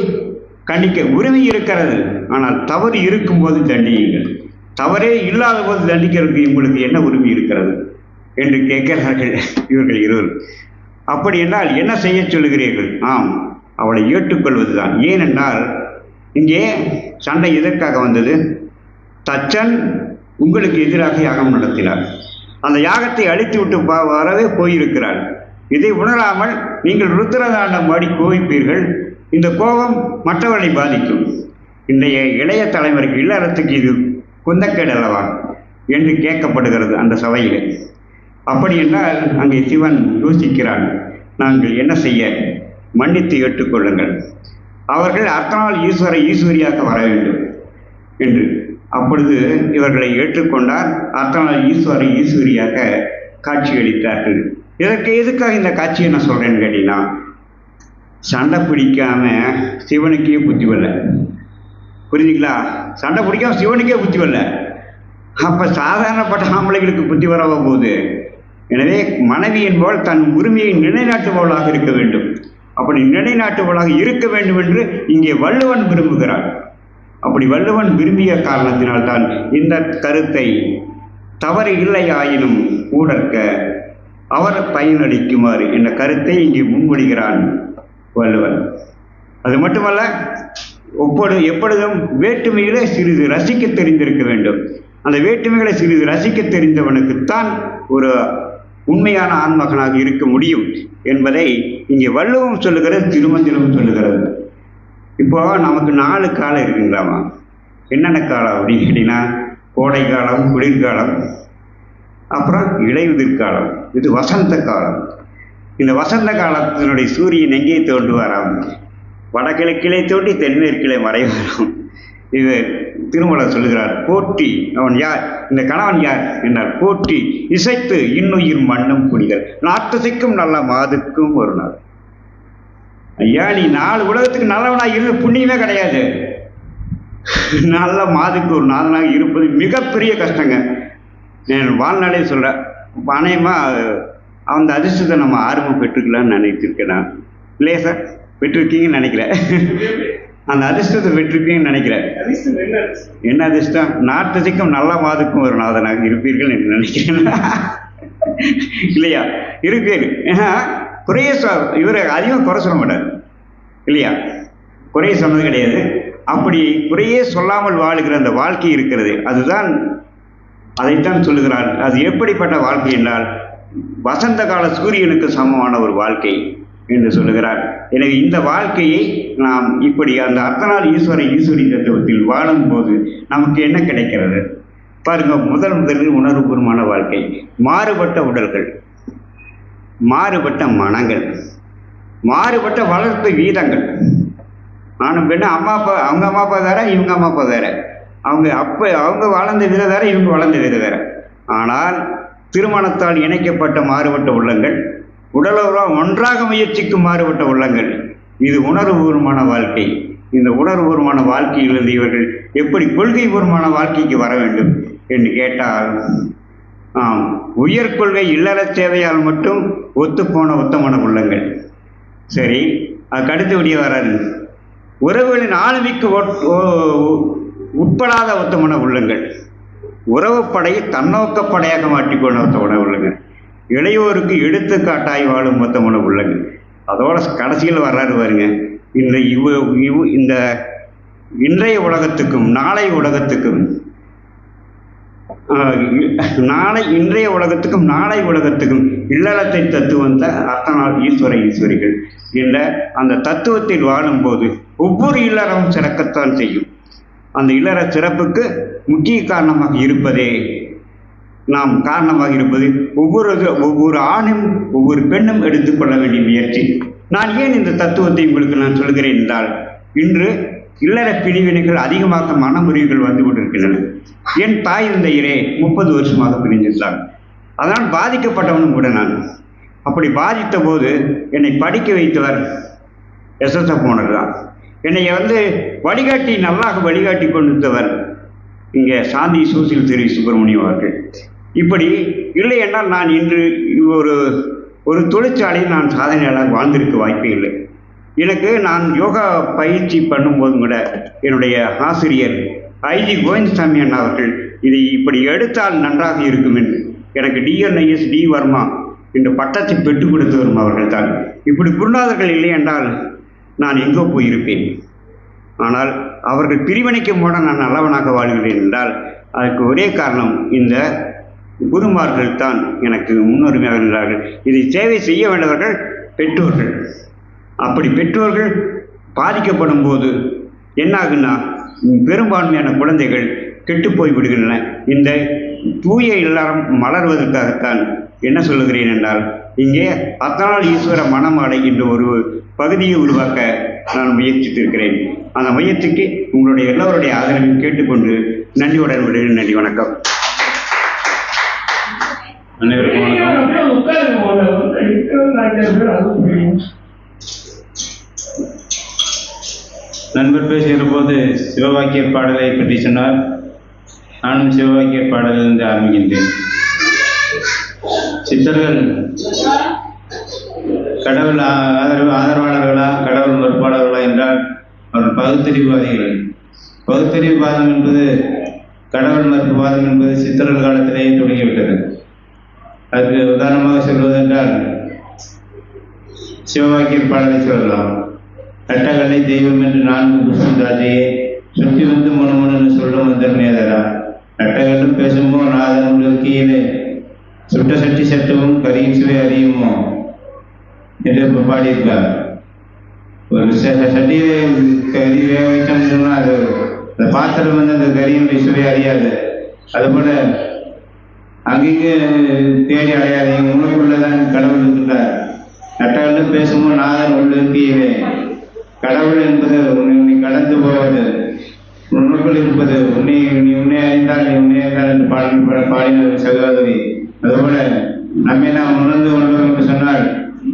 கண்டிக்க உரிமை இருக்கிறது. ஆனால் தவறு இருக்கும்போது தண்டியுங்கள். தவறே இல்லாத போது தண்டிக்கிறதுக்கு உங்களுக்கு என்ன உரிமை இருக்கிறது என்று கேட்கிறார்கள் இவர்கள் இருவரும். அப்படி என்றால் என்ன செய்ய சொல்லுகிறீர்கள்? ஆம், அவளை ஏற்றுக்கொள்வதுதான். ஏனென்றால் இங்கே சண்டை எதற்காக வந்தது? தச்சன் உங்களுக்கு எதிராக யாகம் நடத்தினார். அந்த யாகத்தை அழித்து விட்டு வரவே போயிருக்கிறார். இதை உணராமல் நீங்கள் ருத்ரதாண்டம் ஆடி கோவிப்பீர்கள். இந்த கோபம் மற்றவர்களை பாதிக்கும். இன்றைய இளைய தலைமுறைக்கு இல்லறத்துக்கு இது குந்தக்கேடு அல்லவா என்று கேட்கப்படுகிறது அந்த சபையில். அப்படி என்றால் அங்கே சிவன் யோசிக்கிறான், நாங்கள் என்ன செய்ய? மன்னித்து ஏற்றுக்கொள்ளுங்கள். அவர்கள் அத்தனால் ஈஸ்வரியாக வர வேண்டும் என்று. அப்பொழுது இவர்களை ஏற்றுக்கொண்டார். அத்தனால் ஈஸ்வரியாக காட்சியளித்தார்கள். எதுக்காக இந்த காட்சியை நான் சொல்றேன்னு கேட்டீங்கன்னா, சண்டை பிடிக்காம சிவனுக்கே புத்தி வரல. புரிஞ்சுங்களா? சண்டை பிடிக்காம சிவனுக்கே புத்தி வரல. அப்ப சாதாரணப்பட்ட ஆம்பளைகளுக்கு புத்தி வரவ போகுது. எனவே மனைவி என்பவள் தன் உரிமையை நிலைநாட்டுபவளாக இருக்க வேண்டும். அப்படி நிலைநாட்டுபவளாக இருக்க வேண்டும் என்று இங்கே வள்ளுவன் விரும்புகிறார். அப்படி வள்ளுவன் விரும்பிய காரணத்தினால்தான் இந்த கருத்தை தவறு இல்லை ஆயினும் ஊடற்க அவர் பயனளிக்குமாறு என்ற கருத்தை இங்கே முன்மொழிகிறான் வள்ளுவன். அது மட்டுமல்ல, எப்பொழுதும் வேற்றுமைகளை சிறிது ரசிக்க தெரிந்திருக்க வேண்டும். அந்த வேற்றுமைகளை சிறிது ரசிக்க தெரிந்தவனுக்குத்தான் ஒரு உண்மையான ஆண்மகனாக இருக்க முடியும் என்பதை இங்கே வள்ளுவம் சொல்லுகிறது, திருமந்திரமும் சொல்லுகிறது. இப்போ நமக்கு 4 காலம் இருக்குங்களாமா. என்னென்ன காலம் அப்படின்னு கேட்டீங்கன்னா, கோடை காலம், குளிர்காலம், அப்புறம் இலையுதிர் காலம், இது வசந்த காலம். இந்த வசந்த காலத்தினுடைய சூரியன் எங்கே தோன்றுவாராம்? வடகிழக்கிலே தோன்றி தென்மேற்கிலே மறைவாராம். இது திருமூலர் சொல்லுகிறார். போற்றி அவன் யார், இந்த கணவன் யார் என்றால் போற்றி இசைத்து இன்னுயிர் மண்ணும் குடிகள் நாட்டுசைக்கும் நல்ல மாதுக்கும் ஒரு நாள். ஐயா, நீ 4 உலகத்துக்கு நல்லவனா இருந்து புண்ணியமே கிடையாது. நல்ல மாதுக்கு ஒரு நாதனாக இருப்பது மிகப்பெரிய கஷ்டங்க. நான் வாழ்நாளே சொல்கிறேன். அநேகமாக அந்த அதிர்ஷ்டத்தை நம்ம ஆர்வம் பெற்றுக்கலான்னு நினைச்சிருக்கேன். நான் இல்லையா சார்? பெற்றிருக்கீங்கன்னு நினைக்கிறேன். அந்த அதிர்ஷ்டத்தை பெற்றிருக்கீங்கன்னு நினைக்கிறேன். என்ன அதிர்ஷ்டம்? நாட்டுக்கும் நல்ல மாதுக்கும் ஒரு நாதனாக இருப்பீர்கள் என்று நினைக்கிறேன். இல்லையா? இருப்பீர்கள். ஏன்னா குறைய இவர் அதிகம் குறை சொல்ல மாட்டார் இல்லையா? குறைய சொன்னது கிடையாது. அப்படி குறையே சொல்லாமல் வாழுகிற அந்த வாழ்க்கை இருக்கிறது, அதுதான் அதைத்தான் சொல்லுகிறார். அது எப்படிப்பட்ட வாழ்க்கை என்றால் வசந்த கால சூரியனுக்கு சமமான ஒரு வாழ்க்கை என்று சொல்லுகிறார். எனவே இந்த வாழ்க்கையை நாம் இப்படி அந்த அர்த்தநாள் ஈஸ்வரி தத்துவத்தில் வாழும்போது நமக்கு என்ன கிடைக்கிறது பாருங்க. முதலில் உணர்வுபூர்வமான வாழ்க்கை, மாறுபட்ட உடல்கள், மாறுபட்ட மனங்கள், மாறுபட்ட வளர்ப்பு வீதங்கள். நானும் பெண்ணு அம்மா அப்பா, அவங்க அம்மா அப்பா வேற, இவங்க அம்மா அப்பா வேற, அவங்க வளர்ந்த விதம் வேற, இவங்க வளர்ந்த விதம் வேற. ஆனால் திருமணத்தால் இணைக்கப்பட்ட மாறுபட்ட உள்ளங்கள், உடலுறவு ஒன்றாக முயற்சிக்கும் மாறுபட்ட உள்ளங்கள். இது உணர்வுபூர்வமான வாழ்க்கை. இந்த உணர்வுபூர்வமான வாழ்க்கையிலிருந்து இவர்கள் எப்படி கொள்கைபூர்வமான வாழ்க்கைக்கு வர வேண்டும் என்று கேட்டால், உயர் கொள்கை இல்லற சேவையால் மட்டும் ஒத்துப்போன உத்தமன உள்ளங்கள். சரி, அதுக்கு அடுத்தபடியே வராது உறவுகளின் ஆளுமைக்கு உட்படாத உத்தமன உள்ளங்கள், உறவுப்படையை தன்னோக்கப்படையாக மாற்றிக்கொண்ட உத்தமன உள்ளங்கள், இளையோருக்கு எடுத்துக்காட்டாய் வாழும் மொத்தமான உள்ளங்கள். அதோட கடைசியில் வர்றாரு பாருங்க. இந்த இன்றைய உலகத்துக்கும் நாளை உலகத்துக்கும் இன்றைய உலகத்துக்கும் நாளை உலகத்துக்கும் இல்லறத்தை தத்துவந்த அர்த்தநாள் ஈஸ்வரிகள் என்ற அந்த தத்துவத்தில் வாழும்போது ஒவ்வொரு இல்லறமும் சிறக்கத்தான் செய்யும். அந்த இல்லற சிறப்புக்கு முக்கிய காரணமாக இருப்பது ஒவ்வொரு ஆணும் ஒவ்வொரு பெண்ணும் எடுத்துக்கொள்ள வேண்டிய முயற்சி. நான் ஏன் இந்த தத்துவத்தை உங்களுக்கு நான் சொல்கிறேன் என்றால், இன்று இல்லற பிரிவினைகள் அதிகமாக மனமுறிவுகள் வந்து கொண்டிருக்கின்றன. என் தாய் தந்தையரே 30 வருஷமாக பிரிஞ்சிருந்தாங்க. அதனால் பாதிக்கப்பட்டவனும் கூட நான். அப்படி பாதித்த போது என்னை படிக்க வைத்தவர் எஸ்எஸ்எஃப் ஓனர் தான். என்னை நல்லாக வழிகாட்டி கொண்டிருந்தவர் இங்கே சாந்தி சோசியல் சர்வீஸ் சுப்பிரமணியம் அவர்கள். இப்படி இல்லை என்றால் நான் இன்று ஒரு தொழிற்சாலையில் நான் சாதனையாளர் வாழ்ந்திருக்க வாய்ப்பே இல்லை. நான் யோகா பயிற்சி பண்ணும்போதும் கூட என்னுடைய ஆசிரியர் ஐஜி கோவிந்தசாமி அண்ணா அவர்கள் இதை இப்படி எடுத்தால் நன்றாக இருக்கும் என்று எனக்கு டிஎன்ஐஎஸ் டி வர்மா என்ற பட்டத்தை பெற்றுக் கொடுத்தவரும் அவர்கள் தான். இப்படி குருநாதர்கள் இல்லை என்றால் நான் எங்கோ போயிருப்பேன். ஆனால் அவர்கள் பிரிவினைக்கும் கூட நான் நல்லவனாக வாழ்கிறேன் என்றால் அதுக்கு ஒரே காரணம் இந்த குருமார்கள் தான் எனக்கு முன்னுரிமையாக இருந்தார்கள். இதை சேவை செய்ய வேண்டவர்கள் பெற்றோர்கள். அப்படி பெற்றோர்கள் பாதிக்கப்படும் போது என்னாகுன்னா பெரும்பான்மையான குழந்தைகள் கெட்டுப்போய் விடுகின்றன. இந்த தூய இல்லறம் மலர்வதற்காகத்தான் என்ன சொல்லுகிறேன் என்றால், இங்கே அர்த்தநாள் ஈஸ்வர மணமாலை என்ற ஒரு பகுதியை உருவாக்க நான் முயற்சித்திருக்கிறேன். அந்த முயற்சிக்கு உங்களுடைய எல்லோருடைய ஆதரவையும் கேட்டுக்கொண்டு நன்றியுடன் விடுகிறேன். நன்றி, வணக்கம். அனைவருக்கும் நண்பர் பேசுகிற போது சிவவாக்கிய பாடலை பற்றி சொன்னார். நானும் சிவவாக்கிய பாடலிலிருந்து ஆரம்பிக்கின்றேன். சித்தர்கள் கடவுள் ஆதரவாளர்களா கடவுள் மறுப்பாளர்களா என்றால் அவர்கள் பகுத்தறிவுவாதிகள். பகுத்தறிவுவாதம் என்பது, கடவுள் மறுப்புவாதம் என்பது சித்தர்கள் காலத்திலேயே தொடங்கிவிட்டது. அதற்கு உதாரணமாக சொல்வதென்றால் சிவவாக்கிய பாடலை சொல்லலாம். கட்டகலை தெய்வம் என்று 4 புருஷன் ராஜையே சுற்றி வந்து முணுமுணுன்னு சொல்லும் வந்தர்மேதரா கட்டகலும் பேசுமோ நாதன் கீழே சுட்ட சட்டி சட்டவும் கரியும் சுவை அறியுமோ என்று பாடியிருக்கார். ஒரு சட்டியிலே கறி வேக வைச்சோம்னு சொன்னால் அது அந்த பாத்திரம் அந்த கரியினுடைய சுவை அறியாது. அதுபோல அங்கேயே தேடி அடையாதீங்க, உங்களுக்குள்ளதான் கடவுள் இருக்கின்றார். நட்டகண்டம் பேசும்போது நாதன் உள்ளே கடவுள் என்பது உன்னை கடந்து போவது, உன்னுக்குள் இருப்பது, நீ உன்னை அறிந்தால் நீ உன்னை அறிந்தால் என்று பாடின சகோதரி. அதுபோல நம்மை நாம் உணர்ந்து கொண்டோம் என்று சொன்னால்,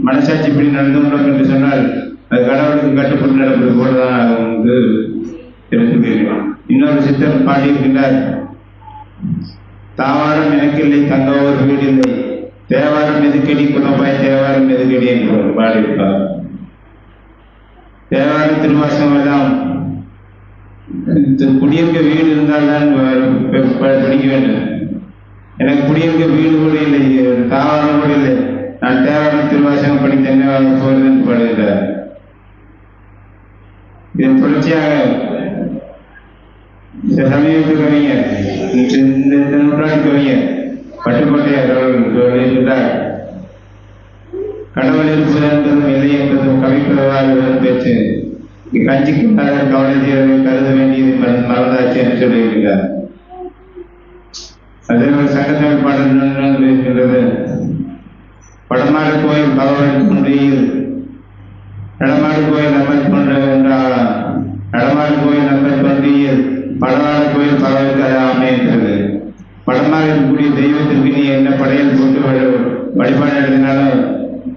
மனசாட்சி இப்படி நடந்து கொண்டோம் என்று சொன்னால், அது கடவுளுக்கு கட்டுப்பட்டு நடப்பது போலதான் ஆகும் என்று தெரிந்துக்கிறேன். இன்னொரு சித்தர் பாடியிருக்கின்றார், தாவாரம் எனக்கில்லை தங்க ஒரு வீடில்லை, தேவாரம் எதுக்கடி குணப்பாய் தேவாரம் எதுக்கடி என்று பாடியிருப்பார். தேவாரம் திருவாசகம் எல்லாம் குடியிருக்க வீடு இருந்தால் தான் படிக்க வேண்டும். எனக்கு குடியிருக்க வீடு கூட இல்லை, தாவாரம் கூட இல்லை, நான் தேவாரம் திருவாசகம் படித்து என்ன போகிறது என்று பாடுகிறார். இதன் தொடர்ச்சியாக சமீபத்து கவிஞர், இந்த நூற்றாண்டு கவிஞர் பட்டுக்கோட்டையார் அவர்கள் எழுதியிருக்கிறார், கடவுள் இருப்பது என்பதும் இல்லை என்பதும் கவிப்பிரவாக பேச்சு, கஞ்சிக்கு கவலை செய்வதை கருத வேண்டியது மறந்தாச்சு என்று சொல்லியிருக்கிறார். அதே ஒரு சங்கத்தமிழ் பாடல் இருக்கின்றது, படமாடு கோயில் பகவான் கொன்றியில் நடமாடு கோயில் நம்மை கொன்ற என்றாலாம், நடமாடு கோயில் நம்மை கொன்றியில் படமாடு கோயில் பகவானுக்கு அது அமைகிறது. படமாக இருக்கக்கூடிய தெய்வத்திற்கு நீ என்ன படையல் போட்டு வழிபாடு நடத்தினாலும்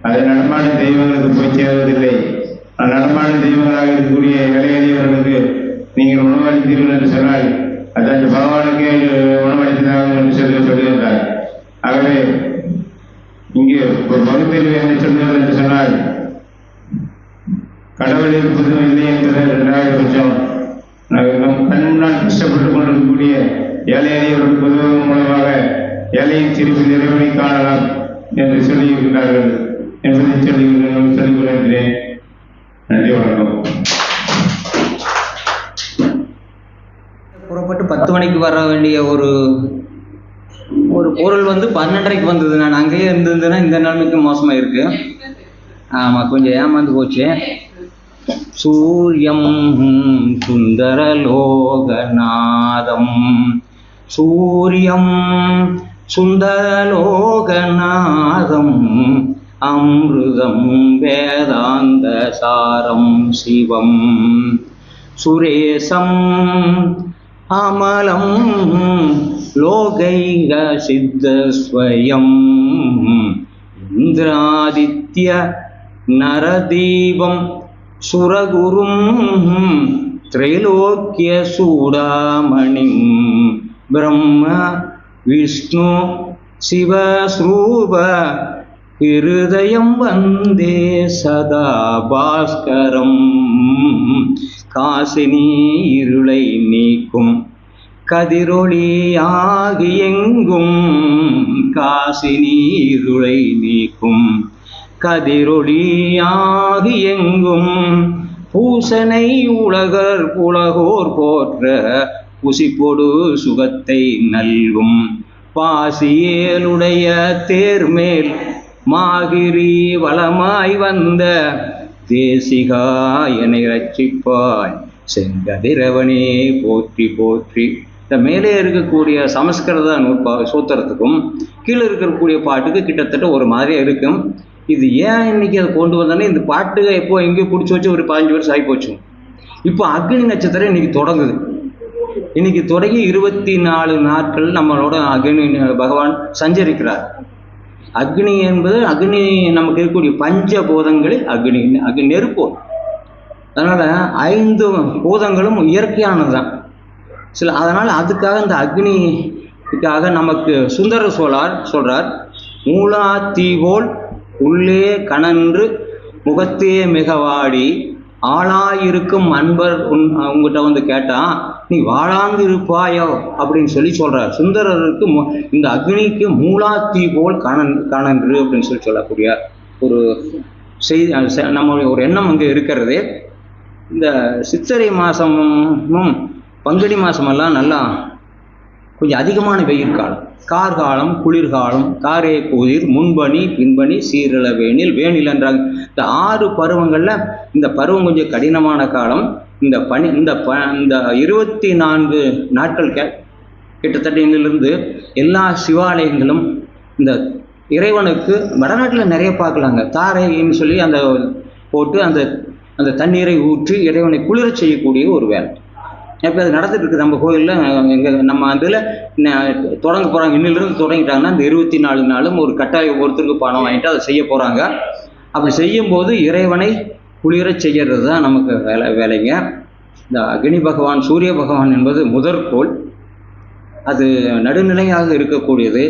அது நடமாடு தெய்வங்களுக்கு போய் சேருவதில்லை. நடமாடு தெய்வங்களாக இருக்கக்கூடிய இளையவர்களுக்கு நீங்கள் உணவளித்தீர்கள் என்று சொன்னால் அது அந்த பகவானுக்கு உணவளித்ததாக என்று சொல்லுகின்றார். ஆகவே இங்கே ஒரு பகுதியில் என்ன சொல்லுங்கள் என்று சொன்னால், கடவுள் இருப்பதும் இல்லை என்பது இரண்டாவது பட்சம். நம் கண் முன்னால் கஷ்டப்பட்டுக் கொண்டிருக்கக்கூடிய ஏழை எளியவர்களுக்கு உதவுவதன் மூலமாக ஏழையின் சிரிப்பில் இறைவனை காணலாம் என்று சொல்லியிருக்கிறார்கள் என்பதை சொல்லிக் கொள்கிறேன். நன்றி, வணக்கம். புறப்பட்டு 10 மணிக்கு வர வேண்டிய ஒரு பொருள் 12:30க்கு வந்தது. நான் அங்கேயே இருந்திருந்தேன்னா இந்த நிலைமைக்கு மோசமாக இருக்கு. ஆமாம், கொஞ்சம் ஏமாந்து போச்சு. சூரியம் சுந்தரலோகநாதம், சூரியம் சுந்தரலோகநாதம், அமிர்தம் வேதாந்த சாரம் சிவம், சுரேசம் அமலம் லோகைக சித்தஸ்வயம், இந்திராதித்ய நரதீபம் சுரகுரும் திரைலோக்கிய சூடாமணிம், பிரம்ம விஷ்ணு சிவஸ்ரூப ஹிருதயம் வந்தே சதா பாஸ்கரம், காசினி இருளை நீக்கும் கதிரொளியாகி எங்கும், காசினி இருளை நீக்கும் கதிரொளியாகி எங்கும், பூசனை உலகர் புலகோர் போற்ற புசிப்பொடு சுகத்தை நல்கும், பாசியேலுடைய தேர்மேல் மாகிரி வளமாய் வந்த தேசிகா என்னை ரட்சிப்பாய் செங்கதிரவனே போற்றி போற்றி. இந்த மேலே இருக்கக்கூடிய சமஸ்கிருத சூத்திரத்துக்கும் கீழே இருக்கக்கூடிய பாட்டுக்கு கிட்டத்தட்ட ஒரு மாதிரியா இருக்கும். இது ஏன் இன்னைக்கு அதை கொண்டு வந்தானே, இந்த பாட்டு எப்போ எங்கேயோ பிடிச்சி வச்சு ஒரு 15 வருஷம் ஆகி போச்சு. இப்போ அக்னி நட்சத்திரம் இன்னைக்கு தொடங்குது. இன்னைக்கு தொடங்கி 24 நாட்கள் நம்மளோட அக்னி பகவான் சஞ்சரிக்கிறார். அக்னி என்பது அக்னி நமக்கு இருக்கக்கூடிய பஞ்சபூதங்களில் அக்னி நெருப்பு. அதனால 5 பூதங்களும் இயற்கையானது தான். அதனால அதுக்காக இந்த அக்னிக்காக நமக்கு சுந்தர சொல்றார், மூலாத்தீவோல் உள்ளே கணன்று முகத்தே மிகவாடி ஆளாயிருக்கும் அன்பர் உங்ககிட்ட கேட்டா நீ வாழாந்து இருப்பாயோ அப்படின்னு சொல்றார். சுந்தரருக்கு இந்த அக்னிக்கு மூலாத்தீ போல் கணன்று அப்படின்னு சொல்லக்கூடிய ஒரு செய்தி, நம்மளுடைய ஒரு எண்ணம் அங்கே இருக்கிறது. இந்த சித்திரை மாசமும் பங்குனி மாசமெல்லாம் நல்லா கொஞ்சம் அதிகமான வெயில் காலம், கார்காலம், குளிர்காலம், காரே குளிர், முன்பனி, பின்பனி, சீரள வேனில், வேனில் என்றாங்க. இந்த 6 பருவங்கள்ல இந்த பருவம் கொஞ்சம் கடினமான காலம். இந்த 24 நாட்கள் கிட்டத்தட்ட இன்னிலிருந்து எல்லா சிவாலயங்களும் இந்த இறைவனுக்கு வடநாட்டில் நிறைய பார்க்கலாங்க. தாரைன்னு சொல்லி அந்த போட்டு அந்த தண்ணீரை ஊற்றி இறைவனை குளிர செய்யக்கூடிய ஒரு வேலை. இப்போ அது நடந்துட்டு இருக்குது நம்ம கோயிலில். நம்ம அதில் தொடங்க போகிறாங்க. இன்னிலிருந்து தொடங்கிட்டாங்கன்னா இந்த 24 நாளும் ஒரு கட்டாயம் ஒருத்தருக்கு பணம் வாங்கிட்டு அதை செய்ய போகிறாங்க. அப்படி செய்யும்போது இறைவனை குளிர செய்கிறது தான் நமக்கு வேலைங்க. இந்த அக்னி பகவான், சூரிய பகவான் என்பது முதற்கோள். அது நடுநிலையாக இருக்கக்கூடியது.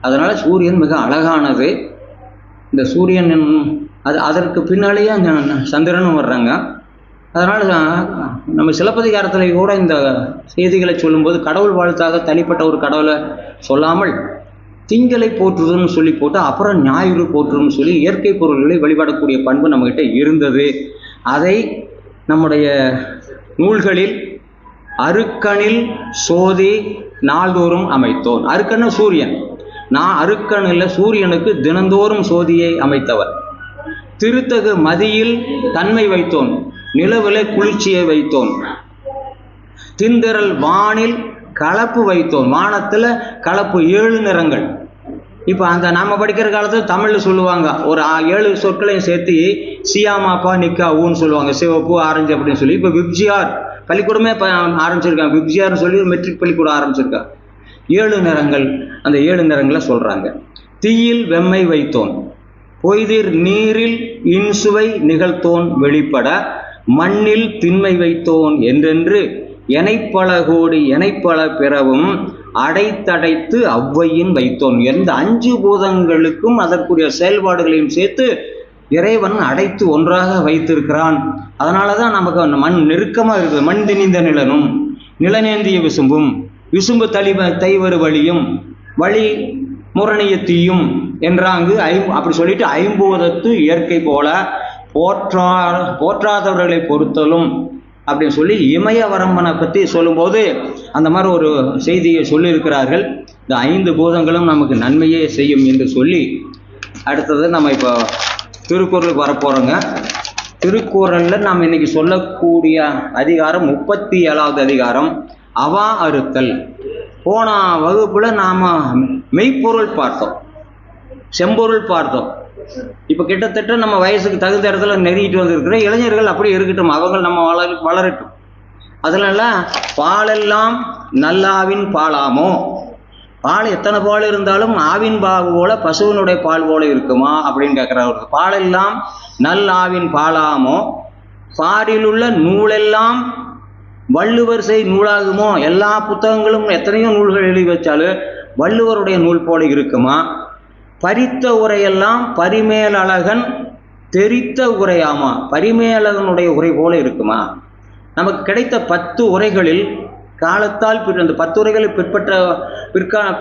அதனால் சூரியன் மிக அழகானது. இந்த சூரியன் அதற்கு பின்னாலேயே சந்திரனும் வர்றாங்க. அதனால் நம்ம சிலப்பதிகாரத்தில் கூட இந்த செய்திகளை சொல்லும்போது கடவுள் வாழ்த்தாக தனிப்பட்ட ஒரு கடவுளை சொல்லாமல் திங்களை போற்றுதுன்னு சொல்லி போட்டு அப்புறம் ஞாயிறு போற்றுன்னு சொல்லி இயற்கை பொருள்களை வழிபடக்கூடிய பண்பு நம்மகிட்ட இருந்தது. அதை நம்முடைய நூல்களில் அருக்கனில் சோதி நாள்தோறும் அமைத்தோன். அருக்கன்னு சூரியன். அருக்கனில் சூரியனுக்கு தினந்தோறும் சோதியை அமைத்தவர். திருத்தகு மதியில் தன்மை வைத்தோன், நிலவில குளிர்ச்சியை வைத்தோன். திந்திரல் வானில் கலப்பு வைத்தோன், வானத்தில் கலப்பு 7 நிறங்கள். இப்போ அந்த நாம் படிக்கிற காலத்தில் தமிழில் சொல்லுவாங்க, ஒரு 7 சொற்களையும் சேர்த்து சியாமாப்பா நிக்கா ஊன்னு சொல்லுவாங்க, சிவப்பு ஆரஞ்சு அப்படின்னு சொல்லி. இப்போ விப்ஜிஆர் பள்ளிக்கூடமே ஆரம்பிச்சிருக்காங்க. விப்ஜிஆர்னு சொல்லி ஒரு மெட்ரிக் பள்ளிக்கூடம் ஆரம்பிச்சிருக்காங்க. 7 நிறங்கள், அந்த 7 நிறங்களை சொல்கிறாங்க. தீயில் வெம்மை வைத்தோன், பொய்திர் நீரில் இன்சுவை நிகழ்த்தோன் வெளிப்பட, மண்ணில் திண்மை வைத்தோன் என்றென்று எனைப்பல கோடி எனைப்பல பிறவும் அடைத்தடைத்து அவ்வையின் வைத்தோன். எந்த 5 பூதங்களுக்கும் அதற்குரிய செயல்பாடுகளையும் சேர்த்து இறைவன் அடைத்து ஒன்றாக வைத்திருக்கிறான். அதனால தான் நமக்கு அந்த மண் நெருக்கமாக இருக்குது. மண் திணிந்த நிலனும் நிலநேந்திய விசும்பும் விசும்பு தைவரு வழியும் வழி முரணிய தீயும் என்றாங்கு அப்படி சொல்லிட்டு 50 இயற்கை போல போற்றாதவர்களை பொறுத்தலும் அப்படின்னு சொல்லி இமயவரம்பனை பற்றி சொல்லும்போது அந்த மாதிரி ஒரு செய்தியை சொல்லியிருக்கிறார்கள். இந்த 5 பூதங்களும் நமக்கு நன்மையே செய்யும் என்று சொல்லி அடுத்தது நம்ம இப்போ திருக்குறளுக்கு வரப்போகிறோங்க. திருக்குறளில் நாம் இன்னைக்கு சொல்லக்கூடிய அதிகாரம் 37வது அதிகாரம், அவா அறுத்தல். போன வகுப்பில் நாம் மெய்ப்பொருள் பார்த்தோம், செம்பொருள் பார்த்தோம். இப்போ கிட்டத்தட்ட நம்ம வயசுக்கு தகுந்த இடத்துல நெருங்கிட்டு வந்திருக்கிற இளைஞர்கள் அப்படி இருக்கட்டும், அவங்க நம்ம வளரட்டும். அதனால பாலெல்லாம் நல்லாவின் பாலாமோ, பால் எத்தனை பால் இருந்தாலும் ஆவின் பால் போல பசுவினுடைய பால் போல இருக்குமா அப்படின்னு கேட்குறாரு. பாலெல்லாம் நல்லாவின் பாலாமோ, பாரிலுள்ள நூலெல்லாம் வள்ளுவர் செய் நூலாகுமோ. எல்லா புத்தகங்களும் எத்தனையோ நூல்கள் எழுதி வச்சாலும் வள்ளுவருடைய நூல் போல இருக்குமா. பரித்த உரையெல்லாம் பரிமேலழகன் தெரித்த உரையாமா, பரிமேலழகனுடைய உரை போல இருக்குமா. நமக்கு கிடைத்த 10 உரைகளில் காலத்தால் அந்த 10 உரைகளை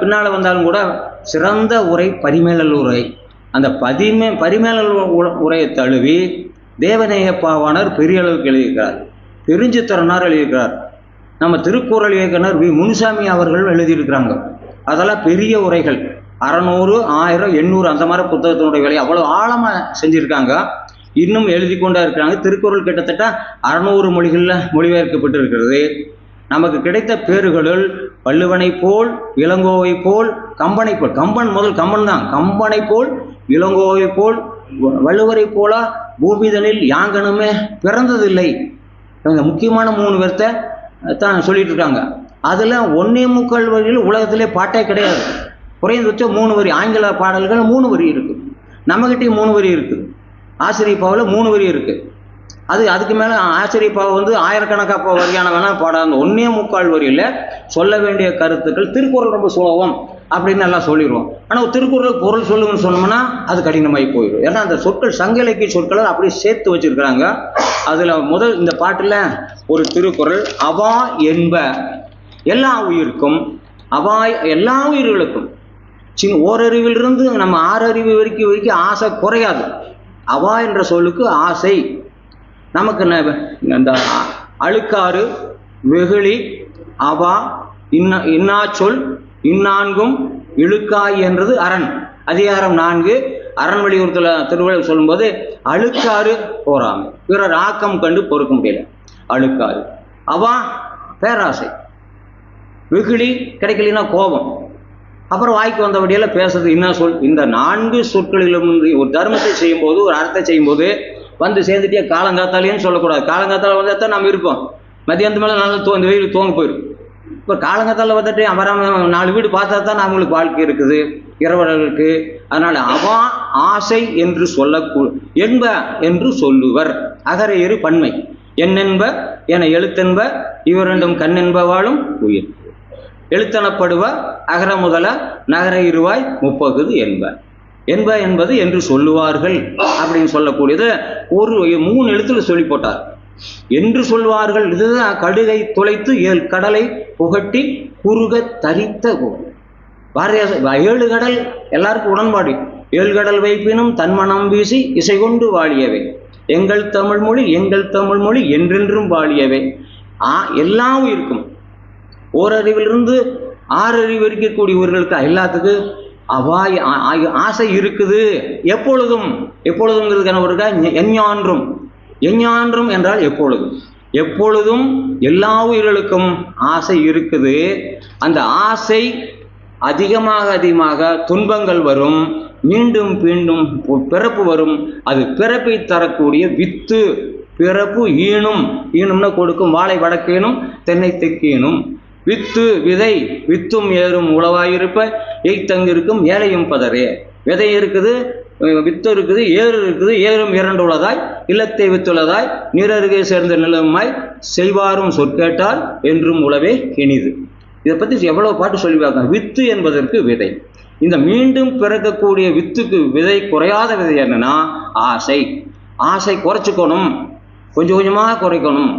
பின்னால் வந்தாலும் கூட சிறந்த உரை பரிமேலல் உரை. அந்த பரிமேலல் உரையை தழுவி தேவநேய பாவாணர் பெரிய அளவுக்கு எழுதியிருக்கிறார், பெருஞ்சித்திரனார் எழுதியிருக்கிறார், நம்ம திருக்குறள் இயக்குனர் வி முனுசாமி அவர்கள் எழுதியிருக்கிறாங்க. அதெல்லாம் பெரிய உரைகள், 600, 1000, 800 அந்த மாதிரி புத்தகத்தினுடைய வேலை அவ்வளோ ஆழமாக செஞ்சுருக்காங்க. இன்னும் எழுதி கொண்டா இருக்கிறாங்க. திருக்குறள் கிட்டத்தட்ட 600 மொழிகளில் மொழிபெயர்க்கப்பட்டு இருக்கிறது. நமக்கு கிடைத்த பேறுகளுள் வள்ளுவனை போல், இளங்கோவை போல், கம்பனை போல், கம்பன் முதல் கம்பன் தான், கம்பனை போல், இளங்கோவை போல், வள்ளுவரை போல பூமிதனில் யாங்கனுமே பிறந்ததில்லை. இவங்க முக்கியமான 3 பேர்த்த தான் சொல்லிட்டு இருக்காங்க. அதில் 1.25 வரியில் உலகத்திலே பாட்டே கிடையாது. குறைந்தபட்சம் 3 வரி. ஆங்கில பாடல்கள் 3 வரி இருக்குது, நம்மகிட்டே 3 வரி இருக்குது. ஆசிரியப்பாவில் 3 வரி இருக்குது. அதுக்கு மேலே ஆசிரியப்பாவை வந்து ஆயிரக்கணக்காக வரியான வேணால் பாடாது. 1.25 வரியில் சொல்ல வேண்டிய கருத்துக்கள். திருக்குறள் ரொம்ப சுலபம் அப்படின்னு நல்லா சொல்லிடுவோம். ஆனால் திருக்குறள் பொருள் சொல்லுங்கன்னு சொன்னோம்னா அது கடினமாகி போயிடும். ஏன்னா அந்த சொற்கள் சங்க இலக்கிய சொற்களை அப்படியே சேர்த்து வச்சிருக்கிறாங்க. அதில் முதல் இந்த பாட்டில் ஒரு திருக்குறள், அவா என்ப எல்லா உயிருக்கும், அவா எல்லா உயிர்களுக்கும், ஓரறிவிலிருந்து நம்ம 6 அறிவு வரைக்கும் ஆசை குறையாது. அவா என்ற சொல்லுக்கு ஆசை. நமக்கு இந்த அழுக்காறு, வெகுளி, அவா, இன்னாச்சொல், இந்நான்கும் இழுக்காய் என்றது அரண். அதிகாரம் 4 அரண் வலியுறுத்தல் திருவள்ளுவர் சொல்லும்போது அழுக்காறு போறாமை, பிறர் ஆக்கம் கண்டு பொறுக்க முடியல. அழுக்காறு. அவா பேராசை. வெகுளி, கிடைக்கலனா கோபம். அப்புறம் வாய்க்கு வந்தபடியெல்லாம் பேசுறது. என்ன சொல்? இந்த 4 சொற்களிலும் ஒரு தர்மத்தை செய்யும்போது, ஒரு அறத்தை செய்யும்போது வந்து சேர்ந்துட்டே காலங்காத்தாலேன்னு சொல்லக்கூடாது. காலங்காத்தால வந்தால் தான் நம்ம இருப்போம். மதியானத்து மேலே நல்லா இந்த வெயில் தோங்க போயிடும். இப்போ காலங்காத்தால வந்துட்டு அவராம 4 வீடு பார்த்தா தான் அவங்களுக்கு வாழ்க்கை இருக்குது, இரவலர்களுக்கு. அதனால அவா ஆசை என்று என்ப என்று சொல்லுவர். அகர ஏறு பன்மை. என்னென்ப என எழுத்தென்ப இவரெண்டும் கண்ணென்பவாளும் உயிர். எழுத்தனப்படுவ அகர முதல நகர இருவாய் முப்பகுது என்ப என்பது என்று சொல்லுவார்கள் அப்படின்னு சொல்லக்கூடியது ஒரு 3 எழுத்துல சொல்லி போட்டார். என்று சொல்வார்கள். இதுதான் கடுகை துளைத்து 7 கடலை புகட்டி குறுக தரித்த பாரதியார். 7 கடல் எல்லாருக்கும் உடன்பாடு. 7 கடல் வைப்பினும் தன்மனம் வீசி இசை கொண்டு வாழியவை எங்கள் தமிழ் மொழி என்றென்றும் வாழியவை. எல்லாம் இருக்கும். ஓரறிவிலிருந்து 6 அறிவு இருக்கக்கூடியவர்களுக்கு எல்லாத்துக்கும் ஆசை இருக்குது. எப்பொழுதுங்கிறதுக்கான ஒரு எஞ்ஞான்றும் என்றால் எப்பொழுதும் எல்லா உயிர்களுக்கும் ஆசை இருக்குது. அந்த ஆசை அதிகமாக துன்பங்கள் வரும், மீண்டும் பிறப்பு வரும். அது பிறப்பை தரக்கூடிய வித்து. பிறப்பு ஈனும்னா கொடுக்கும். வாழை வடக்கேனும் தென்னை தெக்கேனும். வித்து விதை வித்தும் ஏறும் உளவாயிருப்ப எய்தங்கிருக்கும் ஏழையும் பதறே. விதை இருக்குது, வித்து இருக்குது, ஏறு இருக்குது. ஏறும் 2 உளதாய் இல்லத்தை வித்துள்ளதாய் நீரருகே சேர்ந்த நிலமாய் செய்வாரும் சொற்கேட்டால் என்றும் உளவே இனிது. இதை பற்றி எவ்வளவு பாட்டு சொல்லி பார்க்கலாம். வித்து என்பதற்கு விதை. இந்த மீண்டும் பிறக்கக்கூடிய வித்துக்கு விதை, குறையாத விதை என்னன்னா ஆசை குறைச்சிக்கணும், கொஞ்சம் கொஞ்சமாக குறைக்கணும்.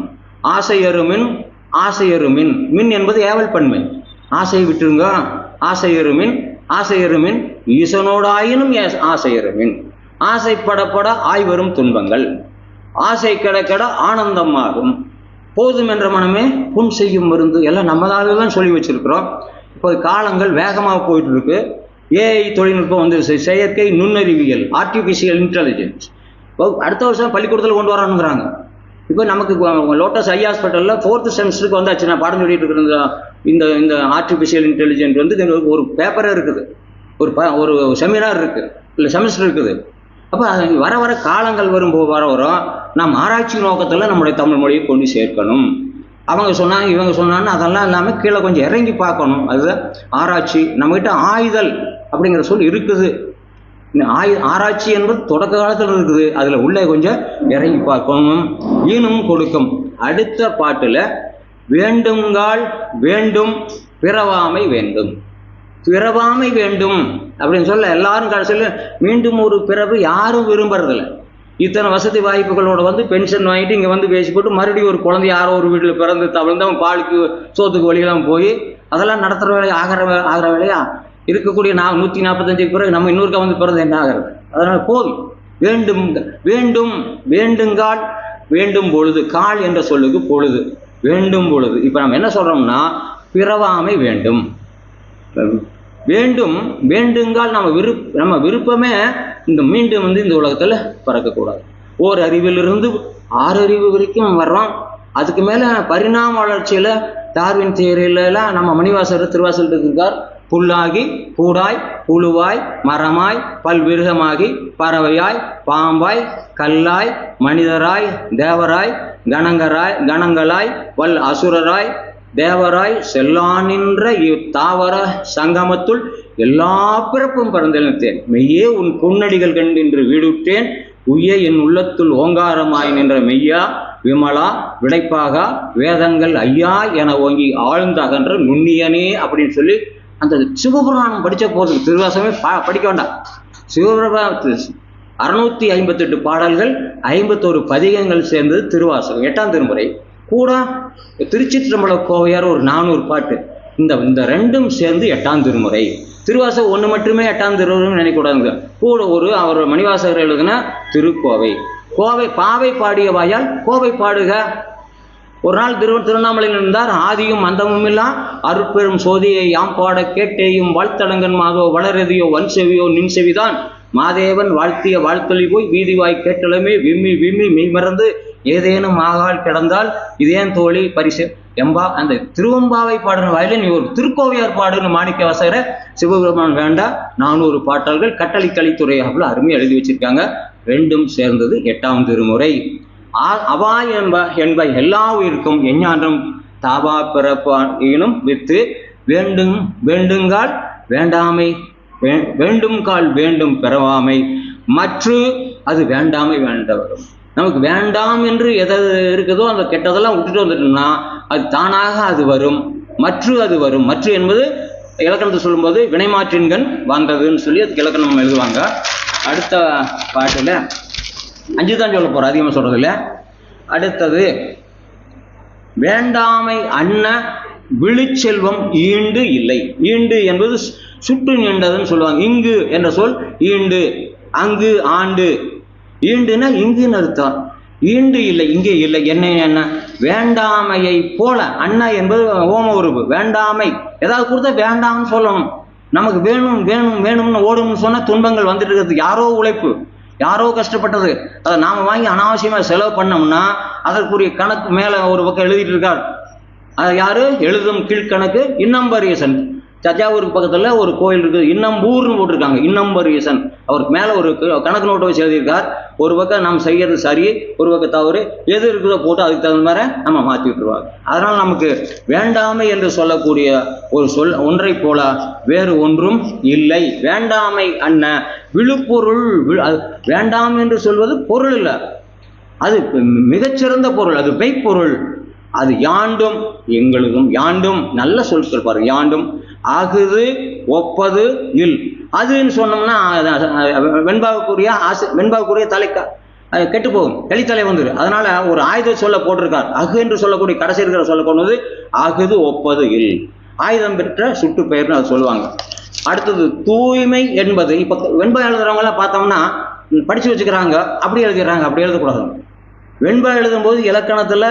ஆசை எருமின் மின் என்பது ஏவல் பன்மை. ஆசை விட்டுருங்க. ஆசை எருமின் ஈசனோடாயினும் ஆசை எருமின். ஆசைப்படப்பட ஆய்வரும் துன்பங்கள். ஆசை கிடக்கட ஆனந்தமாகும். போதும் என்ற மனமே புண் செய்யும் மருந்து. எல்லாம் நம்மளால தான் சொல்லி வச்சிருக்கிறோம். இப்போ காலங்கள் வேகமாக போயிட்டு இருக்கு. ஏஐ தொழில்நுட்பம் வந்து செயற்கை நுண்ணறிவியல், ஆர்டிஃபிஷியல் இன்டெலிஜென்ஸ் அடுத்த வருஷம் பள்ளிக்கூடத்தில் கொண்டு வரணுங்கிறாங்க. இப்போ நமக்கு லோட்டஸ் ஐ ஹாஸ்பிட்டலில் 4th செமஸ்டருக்கு வந்தாச்சு. நான் பாடம் சொல்லிட்டு இருக்கிற இந்த ஆர்டிஃபிஷியல் இன்டெலிஜென்ட் வந்து ஒரு பேப்பரே இருக்குது, ஒரு செமினார் இருக்குது, இல்லை செமஸ்டர் இருக்குது. அப்போ வர காலங்கள் வரும் நாம் ஆராய்ச்சி நோக்கத்தில் நம்முடைய தமிழ் மொழியை கொண்டு சேர்க்கணும். அவங்க சொன்னாங்க, இவங்க சொன்னான்னு அதெல்லாம் இல்லாமல் கீழே கொஞ்சம் இறங்கி பார்க்கணும். அதுதான் ஆராய்ச்சி. நம்மகிட்ட ஆய்தல் அப்படிங்கிற சொல் இருக்குது. ஆராய்ச்சி என்பது தொடக்க காலத்தில் இருக்குது. அதில் உள்ள கொஞ்சம் இறங்கி பார்க்கணும். ஈனும் கொடுக்கும். அடுத்த பாட்டில் வேண்டுங்கால் வேண்டும் பிறவாமை வேண்டும் அப்படின்னு சொல்ல எல்லாரும் கடைசியில் மீண்டும் ஒரு பிறப்பு யாரும் விரும்புறதில்லை. இத்தனை வசதி வாய்ப்புகளோட வந்து பென்ஷன் வாங்கிட்டு இங்கே வந்து பேசி போட்டு மறுபடியும் ஒரு குழந்தை யாரோ ஒரு வீட்டில் பிறந்து தவிர்த்து அவன் பாலுக்கு சோத்துக்கு வழியெல்லாம் போய் அதெல்லாம் நடத்துகிற வேலையை ஆகிற வேலையா இருக்கக்கூடிய 145 பிறகு நம்ம இன்னொருக்கா வந்து பிறந்து என்ன ஆகிறது? அதனால் போதும். வேண்டுங்கால் வேண்டும் பொழுது. கால் என்ற சொல்லுக்கு பொழுது. வேண்டும் பொழுது. இப்போ நம்ம என்ன சொல்கிறோம்னா பிறவாமை வேண்டுங்கால் நம்ம விருப்பமே இந்த மீண்டும் வந்து இந்த உலகத்தில் பிறக்கக்கூடாது. ஓர் அறிவிலிருந்து 6 அறிவு வரைக்கும் வர்றோம். அதுக்கு மேலே பரிணாம வளர்ச்சியில் டார்வின் தியரியிலலாம் நம்ம மணிவாசகர் திருவாசல் இருக்கார். புல்லாகி பூடாய் புழுவாய் மரமாய் பல்விருகமாகி பறவையாய் பாம்பாய் கல்லாய் மனிதராய் தேவராய் கணங்களாய் வல் அசுரராய் தேவராய் செல்லானின்ற இத்தாவர சங்கமத்துள் எல்லா பிறப்பும் பிறந்தேன். மெய்யே உன் பொன்னடிகள் கண்டின்று வீடுற்றேன். உய்ய என் உள்ளத்துள் ஓங்காரமாய் நின்ற மெய்யா விமலா விடைப்பாக வேதங்கள் ஐயா என ஓங்கி ஆழ்ந்த அகன்ற நுண்ணியனே அப்படின்னு சொல்லி அந்த சிவபுராணம் படித்த போது திருவாசகமே படிக்க வேண்டாம். சிவபுராணத்தில் 658 பாடல்கள் 51 பதிகங்கள் சேர்ந்தது திருவாசகம் 8ஆம் திருமுறை. கூட திருச்சிற்றம்பல கோவையார் ஒரு 400 பாட்டு. இந்த ரெண்டும் சேர்ந்து 8ஆம் திருமுறை. திருவாசகம் 1 மட்டுமே 8ஆம் திருமுறைன்னு நினைக்கூடாதுங்க. கூட அவர் மணிவாசகர் எழுதின திருக்கோவை. பாவை பாடிய வாயால் கோவை பாடுக. ஒரு நாள் திருவண்ணாமலையில் இருந்தார். ஆதியும் அந்தமும் இல்லா அருட்பெரும் சோதியை யாம் பாட கேட்டேயும் வாழ்த்தடங்கன்மாகவோ வளரெதியோ வன் செவியோ நின் செவிதான் மாதேவன் வாழ்த்திய வாழ்த்தொழி போய் வீதிவாய் கேட்டலுமே விம்மி மெய் மறந்து ஏதேனும் ஆகால் கிடந்தால் இதேன் தோழி பரிசு எம்பா. அந்த திருவம்பாவை பாடுற வாயில நீ ஒரு திருக்கோவையார் பாடுன்னு மாணிக்க வாசகர சிவபெருமான் வேண்டா 400 பாட்டாள்கள் கட்டளை கலித்துறை அவ்வளோ அருமையாக எழுதி வச்சிருக்காங்க. ரெண்டும் சேர்ந்தது 8ஆம் திருமுறை. அவா என்ப எல்லா உயிருக்கும் எஞ்ஞான்றும் தாவா பிறப்பாயினும் வித்து வேண்டுங்கால் வேண்டாமை வேண்டும் கால் வேண்டும் பிறவாமை மற்று அது வேண்டாமை வேண்ட வரும். நமக்கு வேண்டாம் என்று எது இருக்குதோ அந்த கெட்டதெல்லாம் விட்டுட்டு வந்துட்டோம்னா அது தானாக அது வரும். மற்று அது வரும். மற்று என்பது இலக்கணத்தை சொல்லும்போது வினைமாற்றின்கண் வந்ததுன்னு சொல்லி அதுக்கு இலக்கணம் எழுதுவாங்க. அடுத்த பாட்டில் 5 தான் சொல்ல போகிறோம், அதிகமாக சொல்கிறது இல்லை. அடுத்தது வேண்டாமை அன்ன விழுச்செல்வம் ஈண்டு இல்லை. ஈண்டு என்பது சுட்டு நீண்டதுன்னு சொல்லுவாங்க. இங்கு என்ற சொல் ஈண்டு, அங்கு ஆண்டு. ஈண்டுன்னா இங்குன்னு அர்த்தம். ஈண்டு இல்லை, இங்கே இல்லை. என்ன வேண்டாமையை போல. அன்ன என்பது ஓம உருவு. வேண்டாமை ஏதாவது கொடுத்தா வேண்டாம்னு சொல்லணும். நமக்கு வேணும் வேணும் வேணும்னு ஓடும்னு சொன்னால் துன்பங்கள் வந்துட்டு இருக்கிறது. யாரோ உழைப்பு, யாரோ கஷ்டப்பட்டது, அதை நாம் வாங்கி அனாவசியமாக செலவு பண்ணோம்னா அதற்குரிய கணக்கு மேலே ஒரு பக்கம் எழுதிட்டு இருக்கார். அது யாரு? எழுதும் கீழ்கணக்கு இன்னம்பரியசன். தஞ்சாவூருக்கு பக்கத்தில் ஒரு கோயில் இருக்குது, இன்னம்பூர்னு போட்டிருக்காங்க. இன்னம்பரியசன் அவருக்கு மேலே ஒரு கணக்கு நோட்டை வச்சு எழுதியிருக்கார். ஒரு பக்கம் நம்ம செய்யறது சரி, ஒரு பக்கம் தவறு, எது இருக்குதோ போட்டு அதுக்கு தகுந்த மாதிரி நம்ம மாற்றி விட்டுருவாங்க. அதனால் நமக்கு வேண்டாமை என்று சொல்லக்கூடிய ஒரு சொல் ஒன்றை போல வேறு ஒன்றும் இல்லை. வேண்டாமை அன்ன விழுப்பொருள். வேண்டாம் என்று சொல்வது பொருள் இல்லை, அது மிகச்சிறந்த பொருள், அது மெய்ப்பொருள். அது யாண்டும் எங்களுக்கும். யாண்டும் நல்ல சொற்கள் பாருங்க. யாண்டும் ஆகுது ஒப்பது இல். அதுன்னு சொன்னோம்னா வெண்பாவுக்குரிய வெண்பாவுக்குரிய தலைக்கா கெட்டு போகும், கலித்தலை வந்துரு. அதனால ஒரு ஆயுத சொல்ல போட்டிருக்கார். அகு என்று சொல்லக்கூடிய கடைசி இருக்கிற சொல்ல கொண்டது ஆகுது ஒப்பது இல். ஆயுதம் பெற்ற சுட்டு பெயர்னு அது சொல்லுவாங்க. அடுத்தது தூய்மை என்பது இப்போ வெண்பா எழுதுறவங்களாம் பார்த்தோம்னா படிச்சு வச்சுக்கிறாங்க, அப்படி எழுதுறாங்க. அப்படி எழுதக்கூடாது. வெண்பா எழுதும்போது இலக்கணத்தில்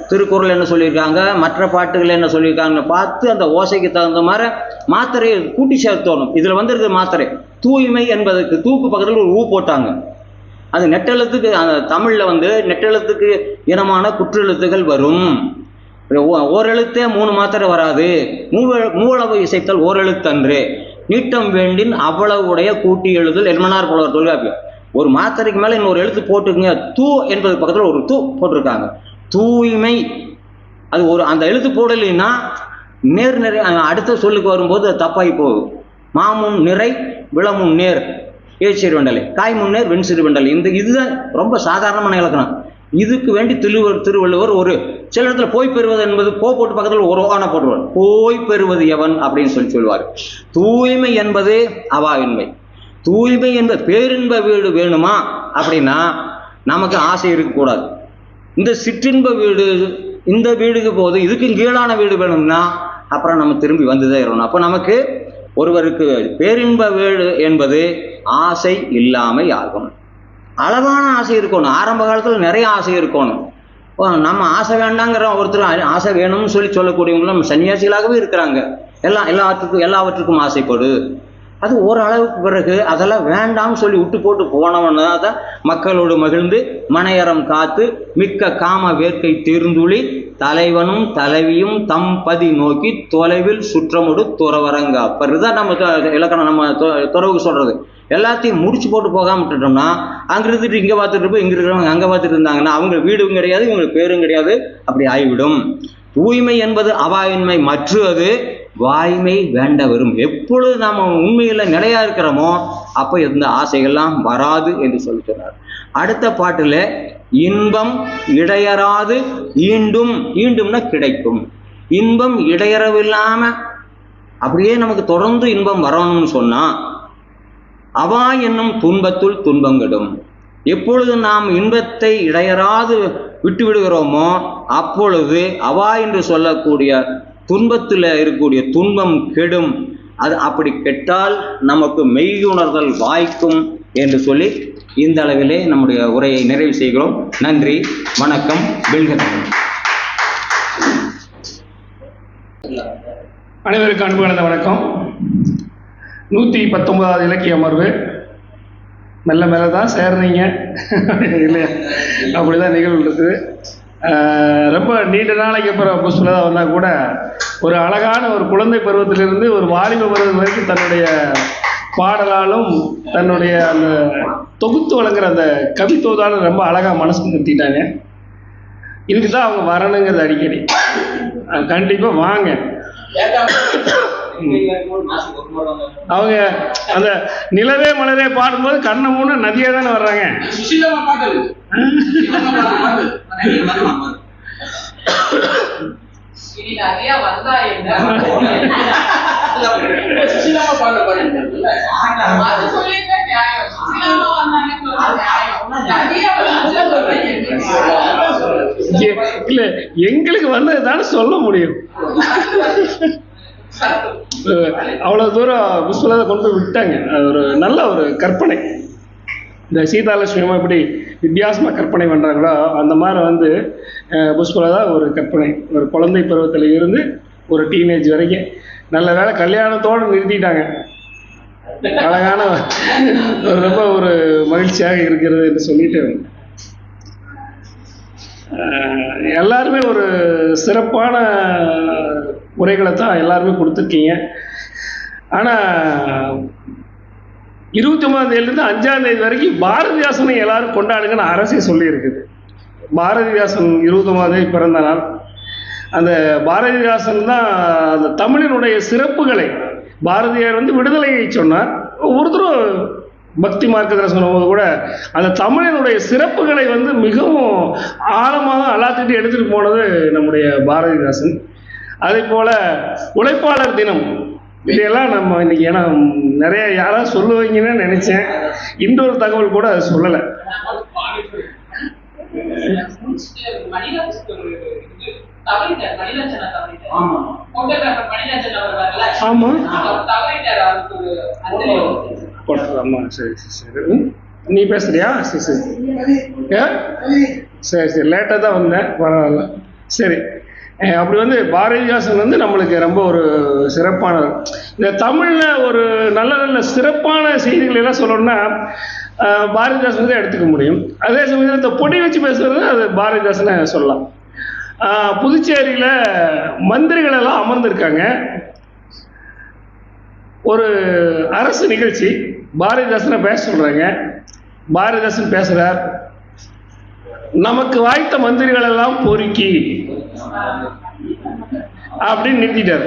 திருக்குறள் என்ன சொல்லியிருக்காங்க, மற்ற பாட்டுகள் என்ன சொல்லியிருக்காங்கன்னு பார்த்து அந்த ஓசைக்கு தகுந்த மாதிரி மாத்திரையை கூட்டி சேர்த்தோணும். இதில் வந்திருக்கிற மாத்திரை தூய்மை என்பதற்கு தூக்கு பக்கத்தில் ஒரு ஊ போட்டாங்க. அது நெட்டெழுத்துக்கு, அந்த தமிழில் நெட்டெழுத்துக்கு இனமான குற்றெழுத்துகள் வரும். ஓரெழுத்தே 3 மாத்திரை வராது. மூளவு இசைத்தல் ஓரெழுத்தன்று நீட்டம் வேண்டின் அவ்வளவுடைய கூட்டி எழுதல் என்மனார் புலவர் தொல்காப்பியம். ஒரு மாத்திரைக்கு மேலே இன்னொரு எழுத்து போட்டுக்குங்க. தூ என்பது பக்கத்தில் ஒரு தூ போட்டிருக்காங்க. தூய்மை அது ஒரு அந்த எழுத்து போடலைன்னா நேர் நிறை அடுத்த சொல்லுக்கு வரும்போது அது தப்பாகி போகும். மாமுன் நிறை விளமுன் நேர் ஏச்சிறு வெண்டலை, காய் முன்னேர் வெண்சிறு வெண்டலை. இதுதான் ரொம்ப சாதாரணமான இலக்கணம். இதுக்கு வேண்டி திருவள்ளுவர் ஒரு சில இடத்துல போய் பெறுவது என்பது போட்டு பக்கத்தில் ஒரு ஓன போட்டுருவார். போய் பெறுவது எவன் அப்படின்னு சொல்லுவார். தூய்மை என்பது அவாவின்மை. தூய்மை என்பது பேரின்ப வீடு வேணுமா அப்படின்னா நமக்கு ஆசை இருக்கக்கூடாது. இந்த சிற்றின்ப வீடு, இந்த வீடுக்கு போது இதுக்கு கீழான வீடு வேணும்னா அப்புறம் நம்ம திரும்பி வந்துதான் இருக்கணும். அப்போ நமக்கு ஒருவருக்கு பேரின்ப வீடு என்பது ஆசை இல்லாமை ஆகும். அளவான ஆசை இருக்கணும். ஆரம்ப காலத்தில் நிறைய ஆசை இருக்கணும். நம்ம ஆசை வேண்டாங்கிற ஒருத்தர் ஆசை வேணும்னு சொல்லக்கூடியவங்களும் நம்ம சன்னியாசிகளாகவே இருக்கிறாங்க. எல்லாவற்றுக்கும் ஆசைப்படு. அது ஓரளவுக்கு பிறகு அதெல்லாம் வேண்டாம்னு சொல்லி விட்டு போட்டு போனவன தான் மக்களோடு மகிழ்ந்து மனையறம் காத்து மிக்க காம வேர்க்கை தீர்ந்துளி தலைவனும் தலைவியும் தம்பதி நோக்கி தொலைவில் சுற்றமுடு துறவரங்க. அப்பதான் நம்ம இலக்கணம் நம்ம துறவுக்கு சொல்றது. எல்லாத்தையும் முடிச்சு போட்டு போகாம விட்டுட்டோம்னா அங்க இருந்துட்டு இங்க பார்த்துட்டு இருப்போம், இங்க இருக்கிறவங்க அங்க பார்த்துட்டு இருந்தாங்கன்னா அவங்க வீடும் கிடையாது, இவங்களுக்கு பேரும் கிடையாது, அப்படி ஆகிவிடும். தூய்மை என்பது அவாயின்மை, மற்ற அது வாய்மை வேண்ட வரும். எப்பொழுது நாம் உண்மையில் நிலையா இருக்கிறோமோ அப்போ இந்த ஆசைகள்லாம் வராது என்று சொல்லி சொன்னார். அடுத்த பாட்டில் இன்பம் இடையறாது ஈண்டும். ஈண்டும்னா கிடைக்கும். இன்பம் இடையறவில்லாம அப்படியே நமக்கு தொடர்ந்து இன்பம் வரணும்னு சொன்னா அவா என்னும் துன்பத்துள் துன்பங்கிடும். எப்பொழுது நாம் இன்பத்தை இடையறாது விட்டு விடுகிறோமோ அப்பொழுது அவா என்று சொல்லக்கூடிய துன்பத்தில் இருக்கக்கூடிய துன்பம் கெடும். அது அப்படி கெட்டால் நமக்கு மெய்யுணர்தல் வாய்க்கும் என்று சொல்லி இந்த அளவிலே நம்முடைய உரையை நிறைவு செய்கிறோம். நன்றி, வணக்கம். அனைவருக்கும் அன்பு கலந்த வணக்கம். 119வது இலக்கிய அமர்வு மெல்ல மெல்ல தான் சேர்றீங்க இல்லையா? அப்படிதான் நிகழ்வு இருக்குது. ரொம்ப நீண்ட நாளைக்கு அப்புறம் புஷ்பலதா வந்தால் கூட ஒரு அழகான ஒரு குழந்தை பருவத்திலிருந்து ஒரு வாலிப பருவம் வரைக்கும் தன்னுடைய பாடலாலும் தன்னுடைய அந்த தொகுத்து வழங்குற அந்த கவித்துவத்தாலும் ரொம்ப அழகாக மனசு நிறுத்திட்டாங்க. இதுக்கு தான் அவங்க வரணுங்கிறது அடிக்கடி. கண்டிப்பாக வாங்க. அவங்க அந்த நிலவே மலரே பாடும்போது கண்ணை மூணு நதியா தானே வர்றாங்க. இல்ல எங்களுக்கு வந்தது தானே சொல்ல முடியும். அவ்வளவு தூரம் புஷ்பலதா கொண்டு போய் விட்டாங்க. ஒரு நல்ல ஒரு கற்பனை. இந்த சீதாலட்சுமி எப்படி வித்தியாசமா கற்பனை பண்றாங்களோ அந்த மாதிரி புஷ்பலதா ஒரு கற்பனை. ஒரு குழந்தை பருவத்தில் இருந்து ஒரு டீனேஜ் வரைக்கும் நல்ல வேலை கல்யாணத்தோடு நிறுத்திட்டாங்க. அழகான ரொம்ப ஒரு மகிழ்ச்சியாக இருக்கிறது என்று சொல்லிட்டு எல்லாருமே ஒரு சிறப்பான உரைகளை தான் எல்லாருமே கொடுத்துருக்கீங்க. ஆனால் 29ஆம் தேதியிலேருந்து 5ஆம் தேதி வரைக்கும் பாரதிதாசனை எல்லாரும் கொண்டாடுங்கன்னு அரசே சொல்லியிருக்குது. பாரதிதாசன் 29ஆம் தேதி பிறந்த நாள். அந்த பாரதிதாசன் தான் அந்த தமிழினுடைய சிறப்புகளை, பாரதியார் விடுதலையை சொன்னார். ஒவ்வொருத்தரும் பக்தி மார்க்கத்தில் சொல்லும்போது கூட அந்த தமிழினுடைய சிறப்புகளை மிகவும் ஆழமாக அல்லாத்திட்டு எடுத்துகிட்டு போனது நம்முடைய பாரதிதாசன். அதே போல் உழைப்பாளர் தினம் இதையெல்லாம் நம்ம இன்னைக்கு, ஏன்னா நிறைய யாராவது சொல்லுவீங்கன்னு நினைச்சேன். இன்னொரு தகவல் கூட அதை சொல்லலை. ஆமா ஆமா, சரி சரி. நீ பேசுறியா? சரி சரி சரி சரி, லேட்டாக தான் வந்தேன், பரவாயில்ல. சரி, அப்படி பாரதிதாசன் நம்மளுக்கு ரொம்ப ஒரு சிறப்பானவர். இந்த தமிழில் ஒரு நல்ல நல்ல சிறப்பான செய்திகள் எல்லாம் சொல்லணும்னா பாரதிதாசன் தான் எடுத்துக்க முடியும். அதே சமயத்தில் இந்த பொடி வச்சு பேசுறது அது பாரதிதாசனை சொல்லலாம். புதுச்சேரியில் மந்திரிகள் எல்லாம் அமர்ந்திருக்காங்க. ஒரு அரசு நிகழ்ச்சி, பாரதிதாசனை பேச சொல்றாங்க. பாரதிதாசன் பேசுறார், நமக்கு வாய்த்த மந்திரிகள் எல்லாம் பொறுக்கி அப்படின்னு நிறுத்திட்டார்.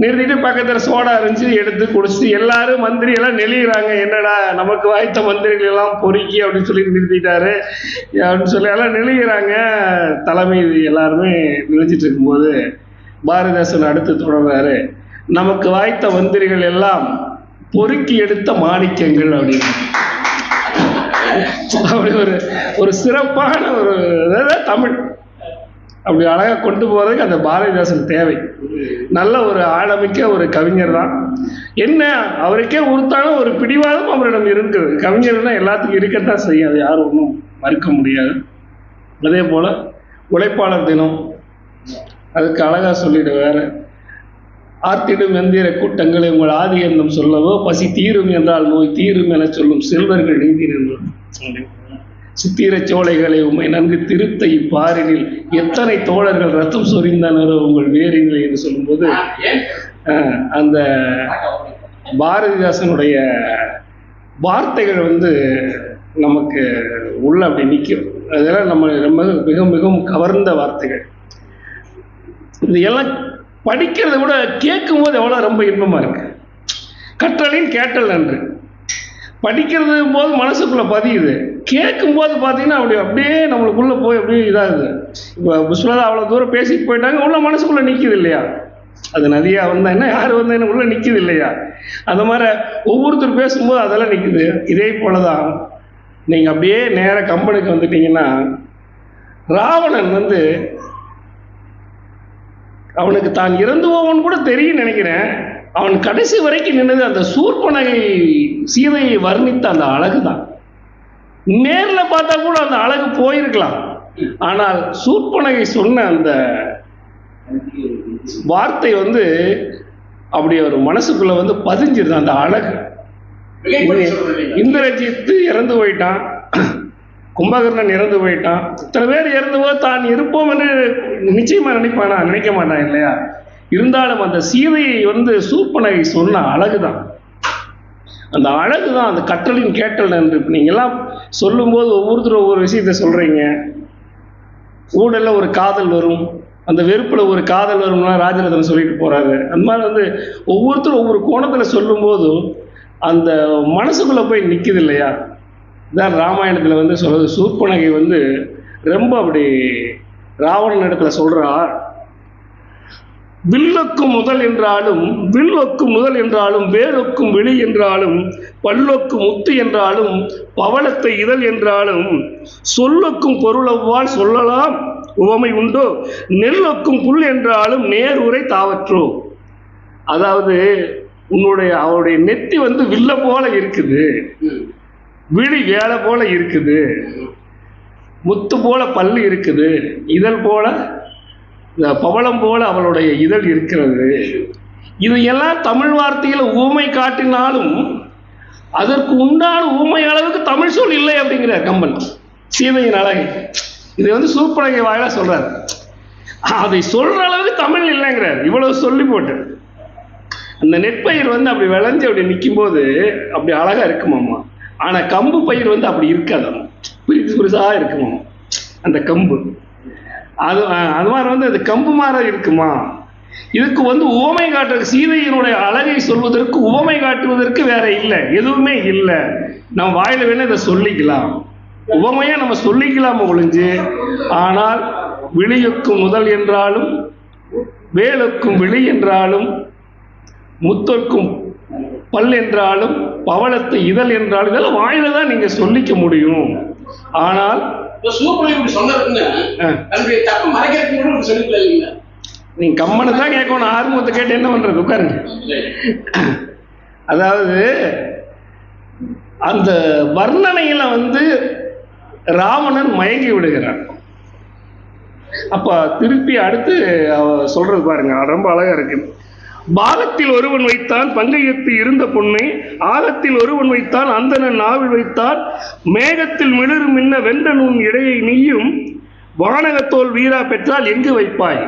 நிறுத்திட்டு பக்கத்தில் சோடா இருந்துச்சு, எடுத்து குடிச்சு எல்லாரும் மந்திரி எல்லாம் நெளிகிறாங்க. என்னடா நமக்கு வாய்த்த மந்திரிகள் எல்லாம் பொறுக்கி அப்படின்னு சொல்லி நிறுத்திட்டாரு அப்படின்னு சொல்லி எல்லாம் நெளிகிறாங்க. தலைமை எல்லாருமே நினைச்சிட்டு இருக்கும்போது பாரதிதாசன் அடுத்து தொடர்றாரு, நமக்கு வாய்த்த மந்திரிகள் எல்லாம் பொறுக்கி எடுத்த மாணிக்கங்கள் அப்படின்னு. அப்படி ஒரு சிறப்பான ஒரு தமிழ் அப்படி அழகாக கொண்டு போகிறதுக்கு அந்த பாரதிதாசன் தேவை. நல்ல ஒரு ஆழமிக்க ஒரு கவிஞர் தான். என்ன அவருக்கே உறுத்தான ஒரு பிடிவாதம் அவரிடம் இருக்குது. கவிஞர்னா எல்லாத்துக்கும் இருக்கத்தான் செய்யும், அது யாரும் ஒன்றும் மறுக்க முடியாது. அதே போல் உழைப்பாளர் தினம் அதுக்கு அழகாக சொல்லிடுவார், ஆர்த்திடும் எந்திர கூட்டங்களை உங்கள் ஆதி எண்ணம் சொல்லவோ, பசி தீரும் என்றால் நோய் தீரும் என சொல்லும் செல்வர்கள் நீதி நின்றும். சித்திர சோலைகளை உண்மை நன்கு திருத்த இப்பாரினில் எத்தனை தோழர்கள் ரத்தம் சொரிந்தனரோ உங்கள் வேறினில் என்று சொல்லும்போது அந்த பாரதிதாசனுடைய வார்த்தைகள் நமக்கு உள்ள அப்படி நிற்கும். அதெல்லாம் நம்ம ரொம்ப மிக மிகவும் கவர்ந்த வார்த்தைகள். இதையெல்லாம் படிக்கிறத விட கேட்கும் போது எவ்வளோ ரொம்ப இன்பமாக இருக்கு. கற்றலின் கேட்டல் நன்று. படிக்கிறது போது மனசுக்குள்ளே பதியுது, கேட்கும் போது பார்த்தீங்கன்னா அப்படியே நம்மளுக்குள்ளே போய் அப்படியே இதாகுது. இப்போ புஷ்பலதா அவ்வளோ தூரம் பேசிட்டு போயிட்டாங்க, உள்ள மனசுக்குள்ளே நிற்கிது இல்லையா? அது நதியாக வந்தால் என்ன, யார் வந்தால் என்ன, உள்ளே நிற்கிது இல்லையா? அந்த மாதிரி ஒவ்வொருத்தர் பேசும்போது அதெல்லாம் நிற்குது. இதே போல தான் நீங்கள் அப்படியே நேராக கம்பெனிக்கு வந்துட்டீங்கன்னா, ராவணன் அவனுக்கு தான் இறந்து போவன் கூட தெரியும் நினைக்கிறேன். அவன் கடைசி வரைக்கும் நின்னது அந்த சூர்பனகை சீதையை வர்ணித்த அந்த அழகு தான். நேரில் பார்த்தா கூட அந்த அழகு போயிருக்கலாம், ஆனால் சூர்பனகை சொன்ன அந்த வார்த்தை அப்படி ஒரு மனசுக்குள்ள பதிஞ்சிருது அந்த அழகு. இந்திரஜித்து இறந்து போயிட்டான், கும்பகர்ணன் இறந்து போயிட்டான். இத்தனை பேர் இறந்து போது தான் இருப்போம் என்று நிச்சயமா நினைப்பானா? நினைக்க மாட்டான் இல்லையா? இருந்தாலும் அந்த சீதையை சூர்பனகை சொன்ன அழகுதான், அந்த அழகுதான் அந்த கற்றலின் கேட்டல் என்று. நீங்கெல்லாம் சொல்லும்போது ஒவ்வொருத்தரும் ஒவ்வொரு விஷயத்த சொல்றீங்க. ஊடல்ல ஒரு காதல் வரும், அந்த வெறுப்புல ஒரு காதல் வரும்னா ராஜரத்னம் சொல்லிட்டு போறாரு. அந்த மாதிரி ஒவ்வொருத்தரும் ஒவ்வொரு கோணத்துல சொல்லும் போதும் அந்த மனசுக்குள்ள போய் நிக்குது இல்லையா? இதான் ராமாயணத்துல சொல்றது. சூர்பனகை ரொம்ப அப்படி ராவணன் இடத்துல சொல்றா, வில்லொக்கும் முதல் என்றாலும் வேலொக்கும் வெளி என்றாலும் பல்லொக்கும் முத்து என்றாலும் பவளத்தை இதழ் என்றாலும் சொல்லொக்கும் பொருளவ்வால் சொல்லலாம் உவமை உண்டோ, நெல்லொக்கும் புல் என்றாலும் நேருரை தாவற்றோ. அதாவது அவருடைய நெத்தி வில்ல போல இருக்குது, விழி வேலை போல இருக்குது, முத்து போல பல்லு இருக்குது, இதழ் போல பவளம் போல அவளுடைய இதழ் இருக்கிறது. இதையெல்லாம் தமிழ் வார்த்தையில் ஊமை காட்டினாலும் அதற்கு உண்டான ஊமை அளவுக்கு தமிழ் சொல் இல்லை அப்படிங்கிறார் கம்பன். சீதையின் அழகை இதை சூர்பனகை வாயிலா சொல்றாரு. அதை சொல்ற அளவுக்கு தமிழ் இல்லைங்கிறார். இவ்வளவு சொல்லி போட்டு அந்த நெற்பயிர் அப்படி விளைஞ்சு அப்படி நிற்கும் போது அப்படி அழகா இருக்குமாம்மா. ஆனா கம்பு பயிர் அப்படி இருக்காது, புரிசா இருக்குமாம்மா அந்த கம்பு. அது மாதிரி அது கம்பு மாதிரி இருக்குமா. இதுக்கு உவமை காட்டுறது, சீதையினுடைய அழகை சொல்வதற்கு உவமை காட்டுவதற்கு வேற இல்லை, எதுவுமே இல்லை. நம்ம வாயில வேணா இதை சொல்லிக்கலாம், உவமையா நம்ம சொல்லிக்கலாம் ஒழிஞ்சு. ஆனால் விழியொக்கும் முதல் என்றாலும் வேலுக்கும் விழி என்றாலும் முத்தொற்கும் பல் என்றாலும் பவளத்தை இதழ் என்றாலும் இதெல்லாம் வாயில தான் நீங்க சொல்லிக்க முடியும். ஆனால் நீங்க கம்மனை தான் கேட்கணும், ஆறுமுகத்தை கேட்டு என்ன பண்றது? உட்காருங்க. அதாவது அந்த வர்ணனையில ராவணன் மயங்கி விடுகிறான். அப்ப திருப்பி அடுத்து சொல்றது பாருங்க, ரொம்ப அழகா இருக்கு. பாகத்தில் ஒருவன் வைத்தான் பங்கையத்து இருந்த பொண்ணை, ஆகத்தில் ஒருவன் வைத்தான் அந்தணன் நாவில் வைத்தான், மேகத்தில் மிளிர் மின்ன வென்ற நுண் இடையை நீயும் வானகத்தோல் வீரா பெற்றால் எங்கு வைப்பாய்.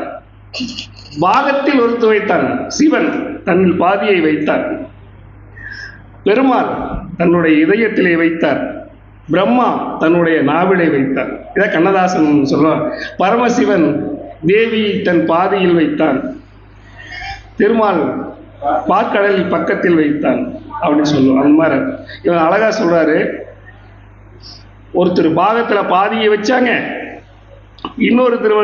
பாகத்தில் ஒருத்து வைத்தான் சிவன், தன்னில் பாதியை வைத்தார். பெருமாள் தன்னுடைய இதயத்திலே வைத்தார், பிரம்மா தன்னுடைய நாவிலை வைத்தார். இதை கண்ணதாசன் சொல்வார். பரமசிவன் தேவி தன் பாதியில் வைத்தான், திருமால் பாற்கடலில் பக்கத்தில் வைத்தான் அப்படின்னு சொல்லுவோம். அந்த மாதிரி இவன் அழகா சொல்றாரு. ஒருத்தர் பாகத்துல பாதியை வச்சாங்க, இன்னொருத்தர்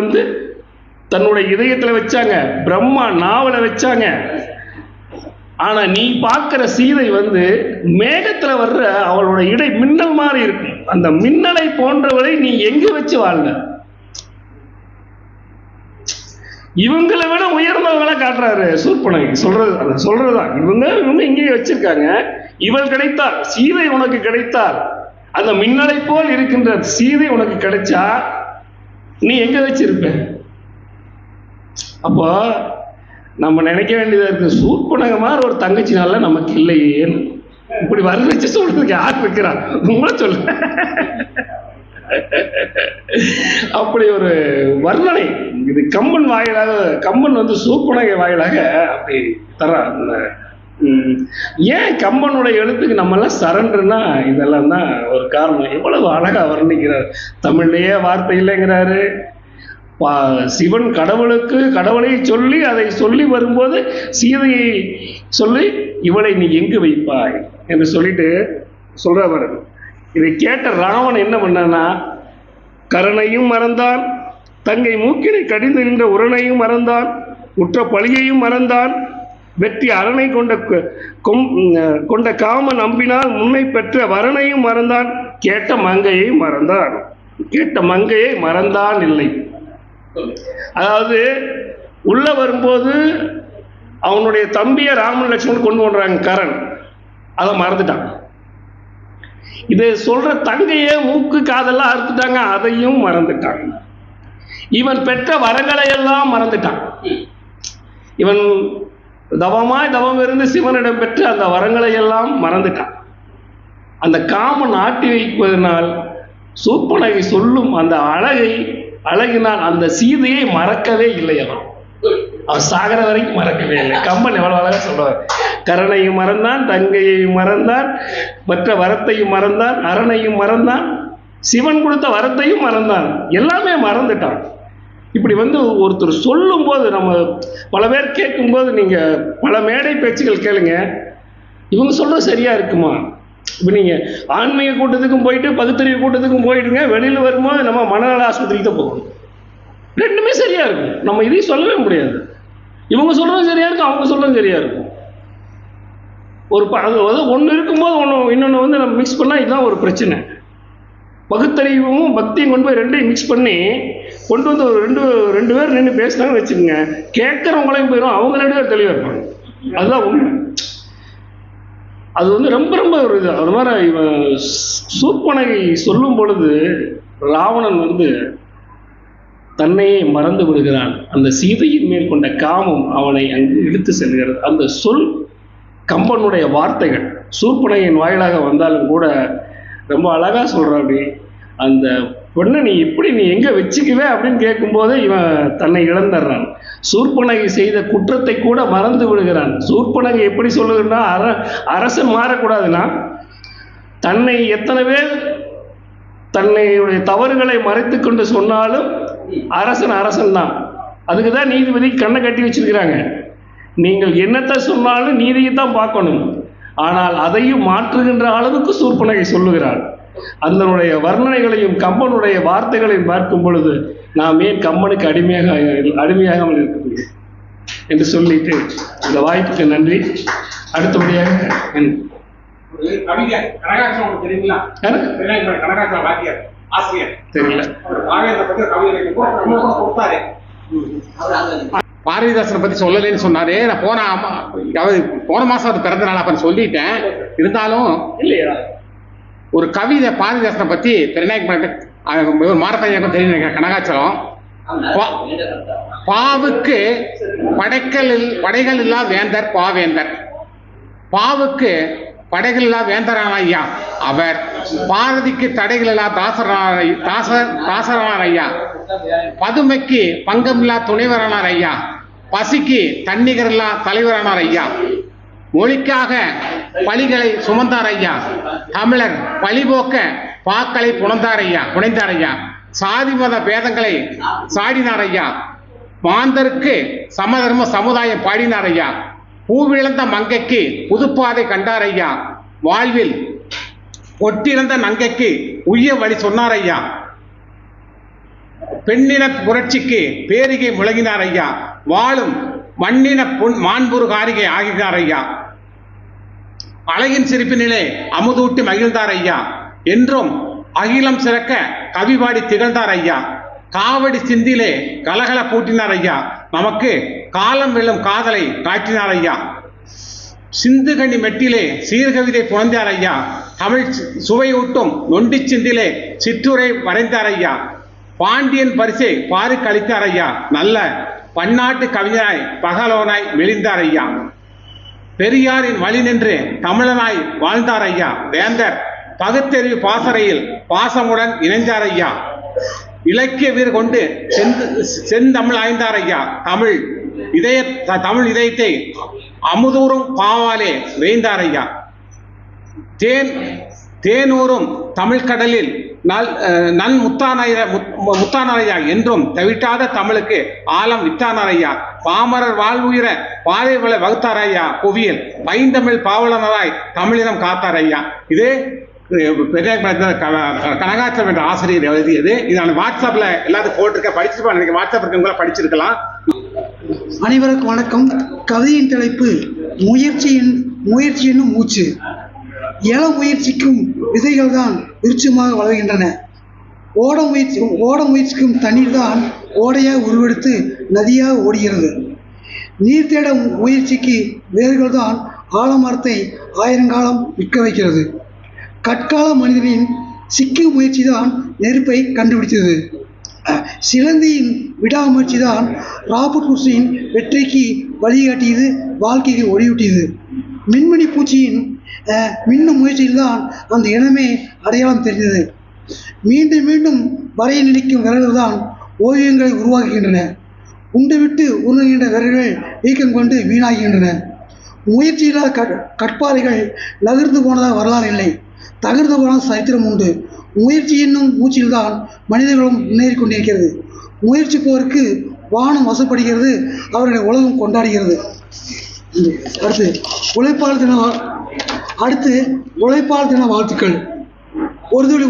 தன்னுடைய இதயத்துல வச்சாங்க, பிரம்மா நாவல வச்சாங்க. ஆனா நீ பார்க்கிற சீதை மேகத்துல வர்ற அவளோட இடை மின்னல் மாதிரி இருக்கும். அந்த மின்னலை போன்றவரை நீ எங்க வச்சு வாழ்ந்த? இவங்களை விட உயர்ந்தவங்களை காட்டுறாரு சூர்பனகை. சொல்றதுதான் இவங்க இங்கேயே வச்சிருக்காங்க. இவள் கிடைத்தால், சீதை உனக்கு கிடைத்தால், அந்த மின்னலை போல் இருக்கின்ற சீதை உனக்கு கிடைச்சா நீ எங்க வச்சிருப்ப? அப்போ நம்ம நினைக்க வேண்டியதா இருக்கு, சூர்பனகை மாதிரி ஒரு தங்கச்சினால நமக்கு இல்லையே. இப்படி வர்ணிச்சு சொல்றதுக்கு யார் இருக்கிறா? உங்களை சொல்ல. அப்படி ஒரு வர்ணனை இது கம்பன் வாயிலாக, கம்பன் சூர்பனகை வாயிலாக அப்படி தர்றார். ஏன் கம்பனுடைய எழுத்துக்கு நம்ம எல்லாம் சரண்டர்னா இதெல்லாம் தான் ஒரு காரணம். எவ்வளவு அழகா வர்ணிக்கிறார். தமிழ்லயே வார்த்தை இல்லைங்கிறாரு. சிவன் கடவுளை சொல்லி அதை சொல்லி வரும்போது சீதையை சொல்லி இவளை நீ எங்கு வைப்பாய் என்று சொல்லிட்டு சொல்றவர். இதை கேட்ட ராவணன் என்ன பண்ணான்னா, கரணையும் மறந்தான், தங்கை மூக்கினை கடிந்து நின்ற உரணையும் மறந்தான், உற்ற பழியையும் மறந்தான், வெற்றி அரணை கொண்ட காமன் நம்பினால் முன்னை பெற்ற வரணையும் மறந்தான், கேட்ட மங்கையை மறந்தான் இல்லை. அதாவது உள்ள வரும்போது அவனுடைய தம்பிய ராமன் லட்சுமணன் கொண்டு வர்றாங்க கரண், அதை மறந்துட்டான். இதை சொல்ற தங்கையே மூக்கு காதெல்லாம் அறுத்துட்டாங்க, அதையும் மறந்துட்டான். இவன் பெற்ற வரங்களை எல்லாம் மறந்துட்டான். இவன் தவம் இருந்து சிவனிடம் பெற்று அந்த வரங்களை எல்லாம் மறந்துட்டான். அந்த காமன் ஆட்டி வைப்பதனால் சூர்பனகை சொல்லும் அந்த அழகினால் அந்த சீதையை மறக்கவே இல்லை. அவன் சாகர வரைக்கும் மறக்கவே இல்லை. கம்பன் எவ்வளவு அழகா சொல்றார். கரணையும் மறந்தான், தங்கையையும் மறந்தான், மற்ற வரத்தையும் மறந்தான், அரணையும் மறந்தான், சிவன் கொடுத்த வரத்தையும் மறந்தான், எல்லாமே மறந்துட்டான். இப்படி ஒருத்தர் சொல்லும் போது நம்ம பல பேர் கேட்கும்போது நீங்க பல மேடை பேச்சுகள் கேளுங்க, இவங்க சொல்றது சரியா இருக்குமா? இப்போ நீங்க ஆன்மீக கூட்டத்துக்கும் போயிட்டு பகுத்தறிவு கூட்டத்துக்கும் போயிட்டுங்க, வெளியில் வரும்போது நம்ம மனநல ஆஸ்பத்திரிக்கு தான் போகணும். ரெண்டுமே சரியா இருக்கும். நம்ம இதையும் சொல்லவே முடியாது. இவங்க சொல்றதும் சரியா இருக்கும், அவங்க சொல்றதும் சரியா இருக்கும். ஒன்று இருக்கும்போது இன்னொன்று நம்ம மிக்ஸ் பண்ணால் இதுதான் ஒரு பிரச்சனை. பகுத்தறிவும் பக்தியும் கொண்டு போய் ரெண்டையும் மிக்ஸ் பண்ணி கொண்டு வந்து ஒரு ரெண்டு பேர் நின்று பேசினாங்கன்னு வச்சுக்கோங்க, கேட்குறவங்களையும் போயிடும், அவங்க 2 பேர் தெளிவாக இருப்பாங்க. அதுதான் உண்மை. அது ரொம்ப ரொம்ப ஒரு இது. அது மாதிரி இவன் சூர்பனகை சொல்லும் பொழுது ராவணன் தன்னையே மறந்து விடுகிறான். அந்த சீதையின் மேல் கொண்ட காமம் அவனை அங்கு இழுத்து செல்கிறது. அந்த சொல் கம்பனுடைய வார்த்தைகள் சூர்பனகையின் வாயிலாக வந்தாலும் கூட ரொம்ப அழகா சொல்றான். அப்படி அந்த பொண்ணை நீ எங்க வச்சுக்குவே அப்படின்னு கேட்கும்போது இவன் தன்னை இழந்துடுறான். சூர்பனகை செய்த குற்றத்தை கூட மறந்து விடுகிறான். சூர்பனகை எப்படி சொல்லுகிறா, அரசன் மாறக்கூடாதுன்னா தன்னை எத்தனை பேர் தன்னையுடைய தவறுகளை மறைத்து கொண்டு சொன்னாலும் அரசன் தான். அதுக்கு தான் நீதிபதி கண்ணை கட்டி வச்சிருக்கிறாங்க. நீங்கள் என்னத்தை சொன்னாலும் நீதியை தான் பார்க்கணும். ஆனால் அதையும் மாற்றுகின்ற அளவுக்கு சூர்பனகை சொல்லுகிறாள். அதனுடைய வர்ணனைகளையும் கம்பனுடைய வார்த்தைகளையும் பார்க்கும் பொழுது நாம் ஏன் கம்பனுக்கு அடிமையாகாமல் இருக்க முடியும் என்று சொல்லிட்டு இந்த வாய்ப்புக்கு நன்றி. அடுத்தபடியாக தெரியல பாரதிதாசனை பத்தி சொல்லலைன்னு சொன்னாரு. நான் போன மாசம் அது பிறந்த நாள் அப்ப சொல்லிட்டேன். இருந்தாலும் இல்லையா ஒரு கவிதை பாரதிதாசனை பத்தி மாரப்பையனுக்கும் தெரியும். கனகாச்சலம் பாவுக்கு படைகள் இல்லா வேந்தர் பாவேந்தர், பாவுக்கு படைகள் இல்லா வேந்தரான ஐயா அவர், பாரதிக்கு தடைகள் இல்லா தாசரானார் ஐயா, பதுமைக்கு பங்கமில்லா துணைவரானார் ஐயா, பசிக்கு தன்னிகரில்லா தலைவரானார் ஐயா, மொழிக்காக பழிகளை சுமந்தார் ஐயா, தமிழர் பழிபோக்க பாக்களை புனைந்தார் ஐயா, சாதி மத பேதங்களை சாடினார் ஐயா, மாந்தருக்கு சமதர்ம சமுதாயம் பாடினார் ஐயா, பூவிழந்த மங்கைக்கு புதுப்பாதை கண்டார் ஐயா, வாழ்வில் ஒட்டிறந்த நங்கைக்கு உய்ய வழி சொன்னார் ஐயா, பெண்ணின புரட்சிக்கு பேரிகை முழங்கினார் ஐயா, வாழும் மண்ணின மாண்புரு காரிகை ஆகினார் ஐயா, அழகின் சிரிப்பினிலே அமுதூட்டி மகிழ்ந்தார் ஐயா, என்றும் அகிலம் சிறக்க கவிபாடி திகழ்ந்தார் ஐயா, காவடி சிந்திலே கலகல பூட்டினார் ஐயா, நமக்கு காலம் வெல்லும் காதலை காட்டினார் ஐயா, சிந்துகனி மெட்டிலே சீர்கவிதை புனைந்தார் ஐயா, தமிழ் சுவையூட்டும் நொண்டி சிந்திலே சிற்றுரை வரைந்தார் ஐயா, பாண்டியன் பரிசை பாருக்கு அளித்தார் ஐயா, நல்ல பன்னாட்டு கவிஞராய் பகலோனாய் மெலிந்தார் ஐயா, பெரியாரின் வழி நின்று தமிழனாய் வாழ்ந்தார் ஐயா, வேந்தர் பகுத்தறிவு பாசறையில் பாசமுடன் இணைந்தார் ஐயா, இலக்கிய வீர் கொண்டு செந்தமிழ் ஆய்ந்தார் ஐயா, தமிழ் இதயத்தை அமுதூரும் பாவாலே வேய்ந்தார் ஐயா, தேனூரும் தமிழ் கடலில் நன் முத்தானாரையா என்றும் தவிட்டாத தமிழுக்கு ஆழம் வித்தானாரையா, பாமரர் வாழ்வுயிர பாதை வகுத்தாரையா, புவியில் பைந்தமிழ் பாவலனராய் தமிழினம் காத்தாரையா. இது கனகாச்சலம் என்ற ஆசிரியர் எழுதியது. இது நான் வாட்ஸ்அப்ல எல்லாத்துக்கும் போட்டிருக்கேன், படிச்சிருப்பேன் நினைக்கிறேன். வாட்ஸ்அப் இருக்கவங்கள படிச்சிருக்கலாம். அனைவருக்கும் வணக்கம். கவிதையின் தலைப்பு முயற்சி என்னும் மூச்சு. எழ முயற்சிக்கும் விதைகள் தான் விருட்சமாக வளர்கின்றன. ஓட முயற்சிக்கும் தண்ணீர் தான் ஓடையாக உருவெடுத்து நதியாக ஓடுகிறது. நீர் தேட முயற்சிக்கு வேர்கள் தான் ஆலமரத்தை 1000 காலம் நிற்க வைக்கிறது. கற்கால மனிதனின் சிக்கும் முயற்சி தான் நெருப்பை கண்டுபிடித்தது. சிலந்தியின் விடாமுயற்சி தான் ராபர்ட் புருஷின் வெற்றிக்கு வழிகாட்டியது, வாழ்க்கைக்கு ஒளியூட்டியது. மின்மினி பூச்சியின் மின்னும் முயற்சியில்தான் அந்த இனமே அடையாளம் தெரிந்தது. மீண்டும் மீண்டும் வரைய நினைக்கும் விரல்கள் தான் ஓவியங்களை உருவாக்குகின்றன. உண்டு விட்டு உருகுகின்ற விரல்கள் வீக்கம் கொண்டு வீணாகின்றன. முயற்சியில்லாத கற்பாறைகள் நகர்ந்து போனதாக வரலாறு இல்லை, தகர்ந்து போன சரித்திரம் உண்டு. முயற்சி என்னும் மூச்சில்தான் மனிதர்களும் முன்னேறி கொண்டிருக்கிறது. முயற்சிப்போருக்கு வானம் வசப்படுகிறது, அவர்களை உலகம் கொண்டாடுகிறது. அடுத்து உழைப்பாளர் தின வாழ்த்துக்கள். ஒரு துளி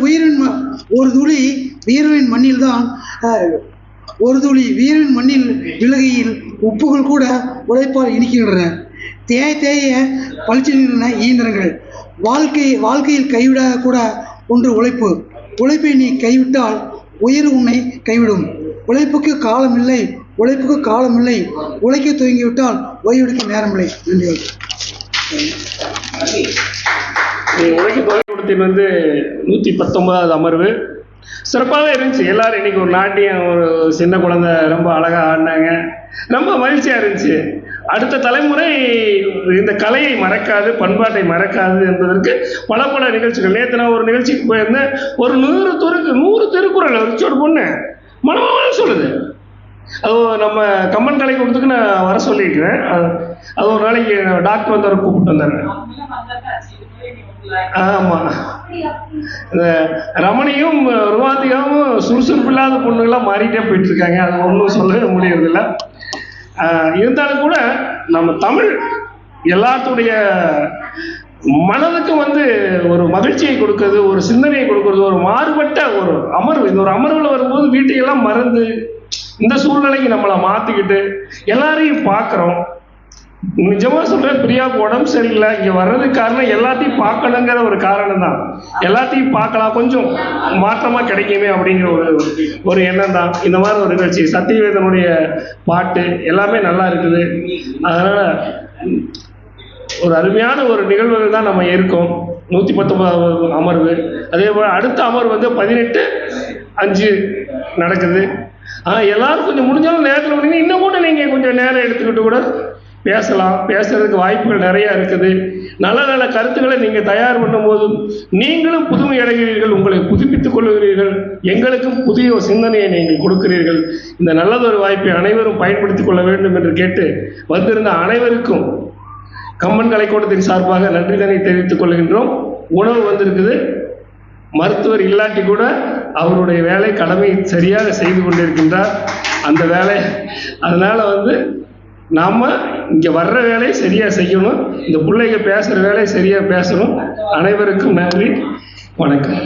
வீரரின் மண்ணில் விலகையில் உப்புகள் கூட உழைப்பால் இனிக்கின்றன. தேய பளிச்சிடுகின்றன இயந்திரங்கள். வாழ்க்கையில் கைவிட கூட ஒன்று உழைப்பு. உழைப்பை நீ கைவிட்டால் உயிர் உன்னை கைவிடும். உழைப்புக்கு காலமில்லை, உழைக்க துவங்கிவிட்டால் ஓய்வெடுக்க நேரமில்லை. நன்றிகள். உழைக்க தொழில்நுட்பத்தின் 119வது அமர்வு சிறப்பாகவே இருந்துச்சு. எல்லாரும் இன்னைக்கு ஒரு நாட்டியம், ஒரு சின்ன குழந்தை ரொம்ப அழகாக ஆடினாங்க, ரொம்ப மகிழ்ச்சியாக இருந்துச்சு. அடுத்த தலைமுறை இந்த கலையை மறக்காது, பண்பாட்டை மறக்காது என்பதற்கு பல நிகழ்ச்சிகள். நேற்று நான் ஒரு நிகழ்ச்சிக்கு போயிருந்தேன். ஒரு 100 திருக்குறள் ரிச்சோடு பொண்ணு மனமாக சொல்லுது. அது நம்ம கம்பன் கலை கொடுத்துக்கு நான் வர சொல்லியிருக்கிறேன். அது ஒரு நாளைக்கு டாக்டர் வந்தவரை கூப்பிட்டு வந்தாரு. ஆமாம், இந்த ரமணியும் ருவாந்திகாவும் சுறுசுறுப்பு இல்லாத பொண்ணுங்களாம் மாறிட்டே போயிட்டு இருக்காங்க. அது ஒன்றும் சொல்ல முடியறதில்லை. இருந்தாலும் கூட நம்ம தமிழ் எல்லாத்துடைய மனதுக்கும் ஒரு மகிழ்ச்சியை கொடுக்குறது, ஒரு சிந்தனையை கொடுக்கறது, ஒரு மாறுபட்ட ஒரு அமர்வு. இந்த ஒரு அமர்வில் வரும்போது வீட்டையெல்லாம் மறந்து இந்த சூழ்நிலைக்கு நம்மளை மாற்றிக்கிட்டு எல்லாரையும் பார்க்குறோம். நிஜமாக சொல்கிறேன், பிரியாவுக்கு உடம்பு சரியில்லை, இங்கே வர்றதுக்கு காரணம் எல்லாத்தையும் பார்க்கணுங்கிற ஒரு காரணம் தான். எல்லாத்தையும் பார்க்கலாம், கொஞ்சம் மாற்றமாக கிடைக்குமே அப்படிங்கிற ஒரு எண்ணம் தான் இந்த மாதிரி ஒரு நிகழ்ச்சி. சத்தியவேதனுடைய பாட்டு எல்லாமே நல்லா இருக்குது. அதனால் ஒரு அருமையான ஒரு நிகழ்வுகள் தான் நம்ம இருக்கோம். 119வது அமர்வு. அதே போல் அடுத்த அமர்வு 18/5 நடக்குது. எல்லாரும் கொஞ்சம் முடிஞ்சாலும் நேரத்தில் வந்தீங்கன்னா இன்னும் கூட நீங்கள் கொஞ்சம் நேரம் எடுத்துக்கிட்டு கூட பேசலாம். பேசுறதுக்கு வாய்ப்புகள் நிறையா இருக்குது. நல்ல கருத்துக்களை நீங்கள் தயார் பண்ணும்போது நீங்களும் புதுமை அடைகிறீர்கள், உங்களை புதுப்பித்துக் கொள்கிறீர்கள், எங்களுக்கும் புதிய சிந்தனையை நீங்கள் கொடுக்கிறீர்கள். இந்த நல்லதொரு வாய்ப்பை அனைவரும் பயன்படுத்திக் கொள்ள வேண்டும் என்று கேட்டு வந்திருந்த அனைவருக்கும் கம்பன் கலைக்கூடத்தின் சார்பாக நன்றிதனை தெரிவித்துக் கொள்கின்றோம். உணவு வந்திருக்குது. மருத்துவர் இல்லாட்டி கூட அவருடைய வேலை கடமை சரியாக செய்து கொண்டிருக்கின்றார் அந்த வேலை. அதனால் நாம் இங்கே வர்ற வேலையை சரியாக செய்யணும், இந்த பிள்ளைங்க பேசுகிற வேலையை சரியாக பேசணும். அனைவருக்கும் நன்றி, வணக்கம்.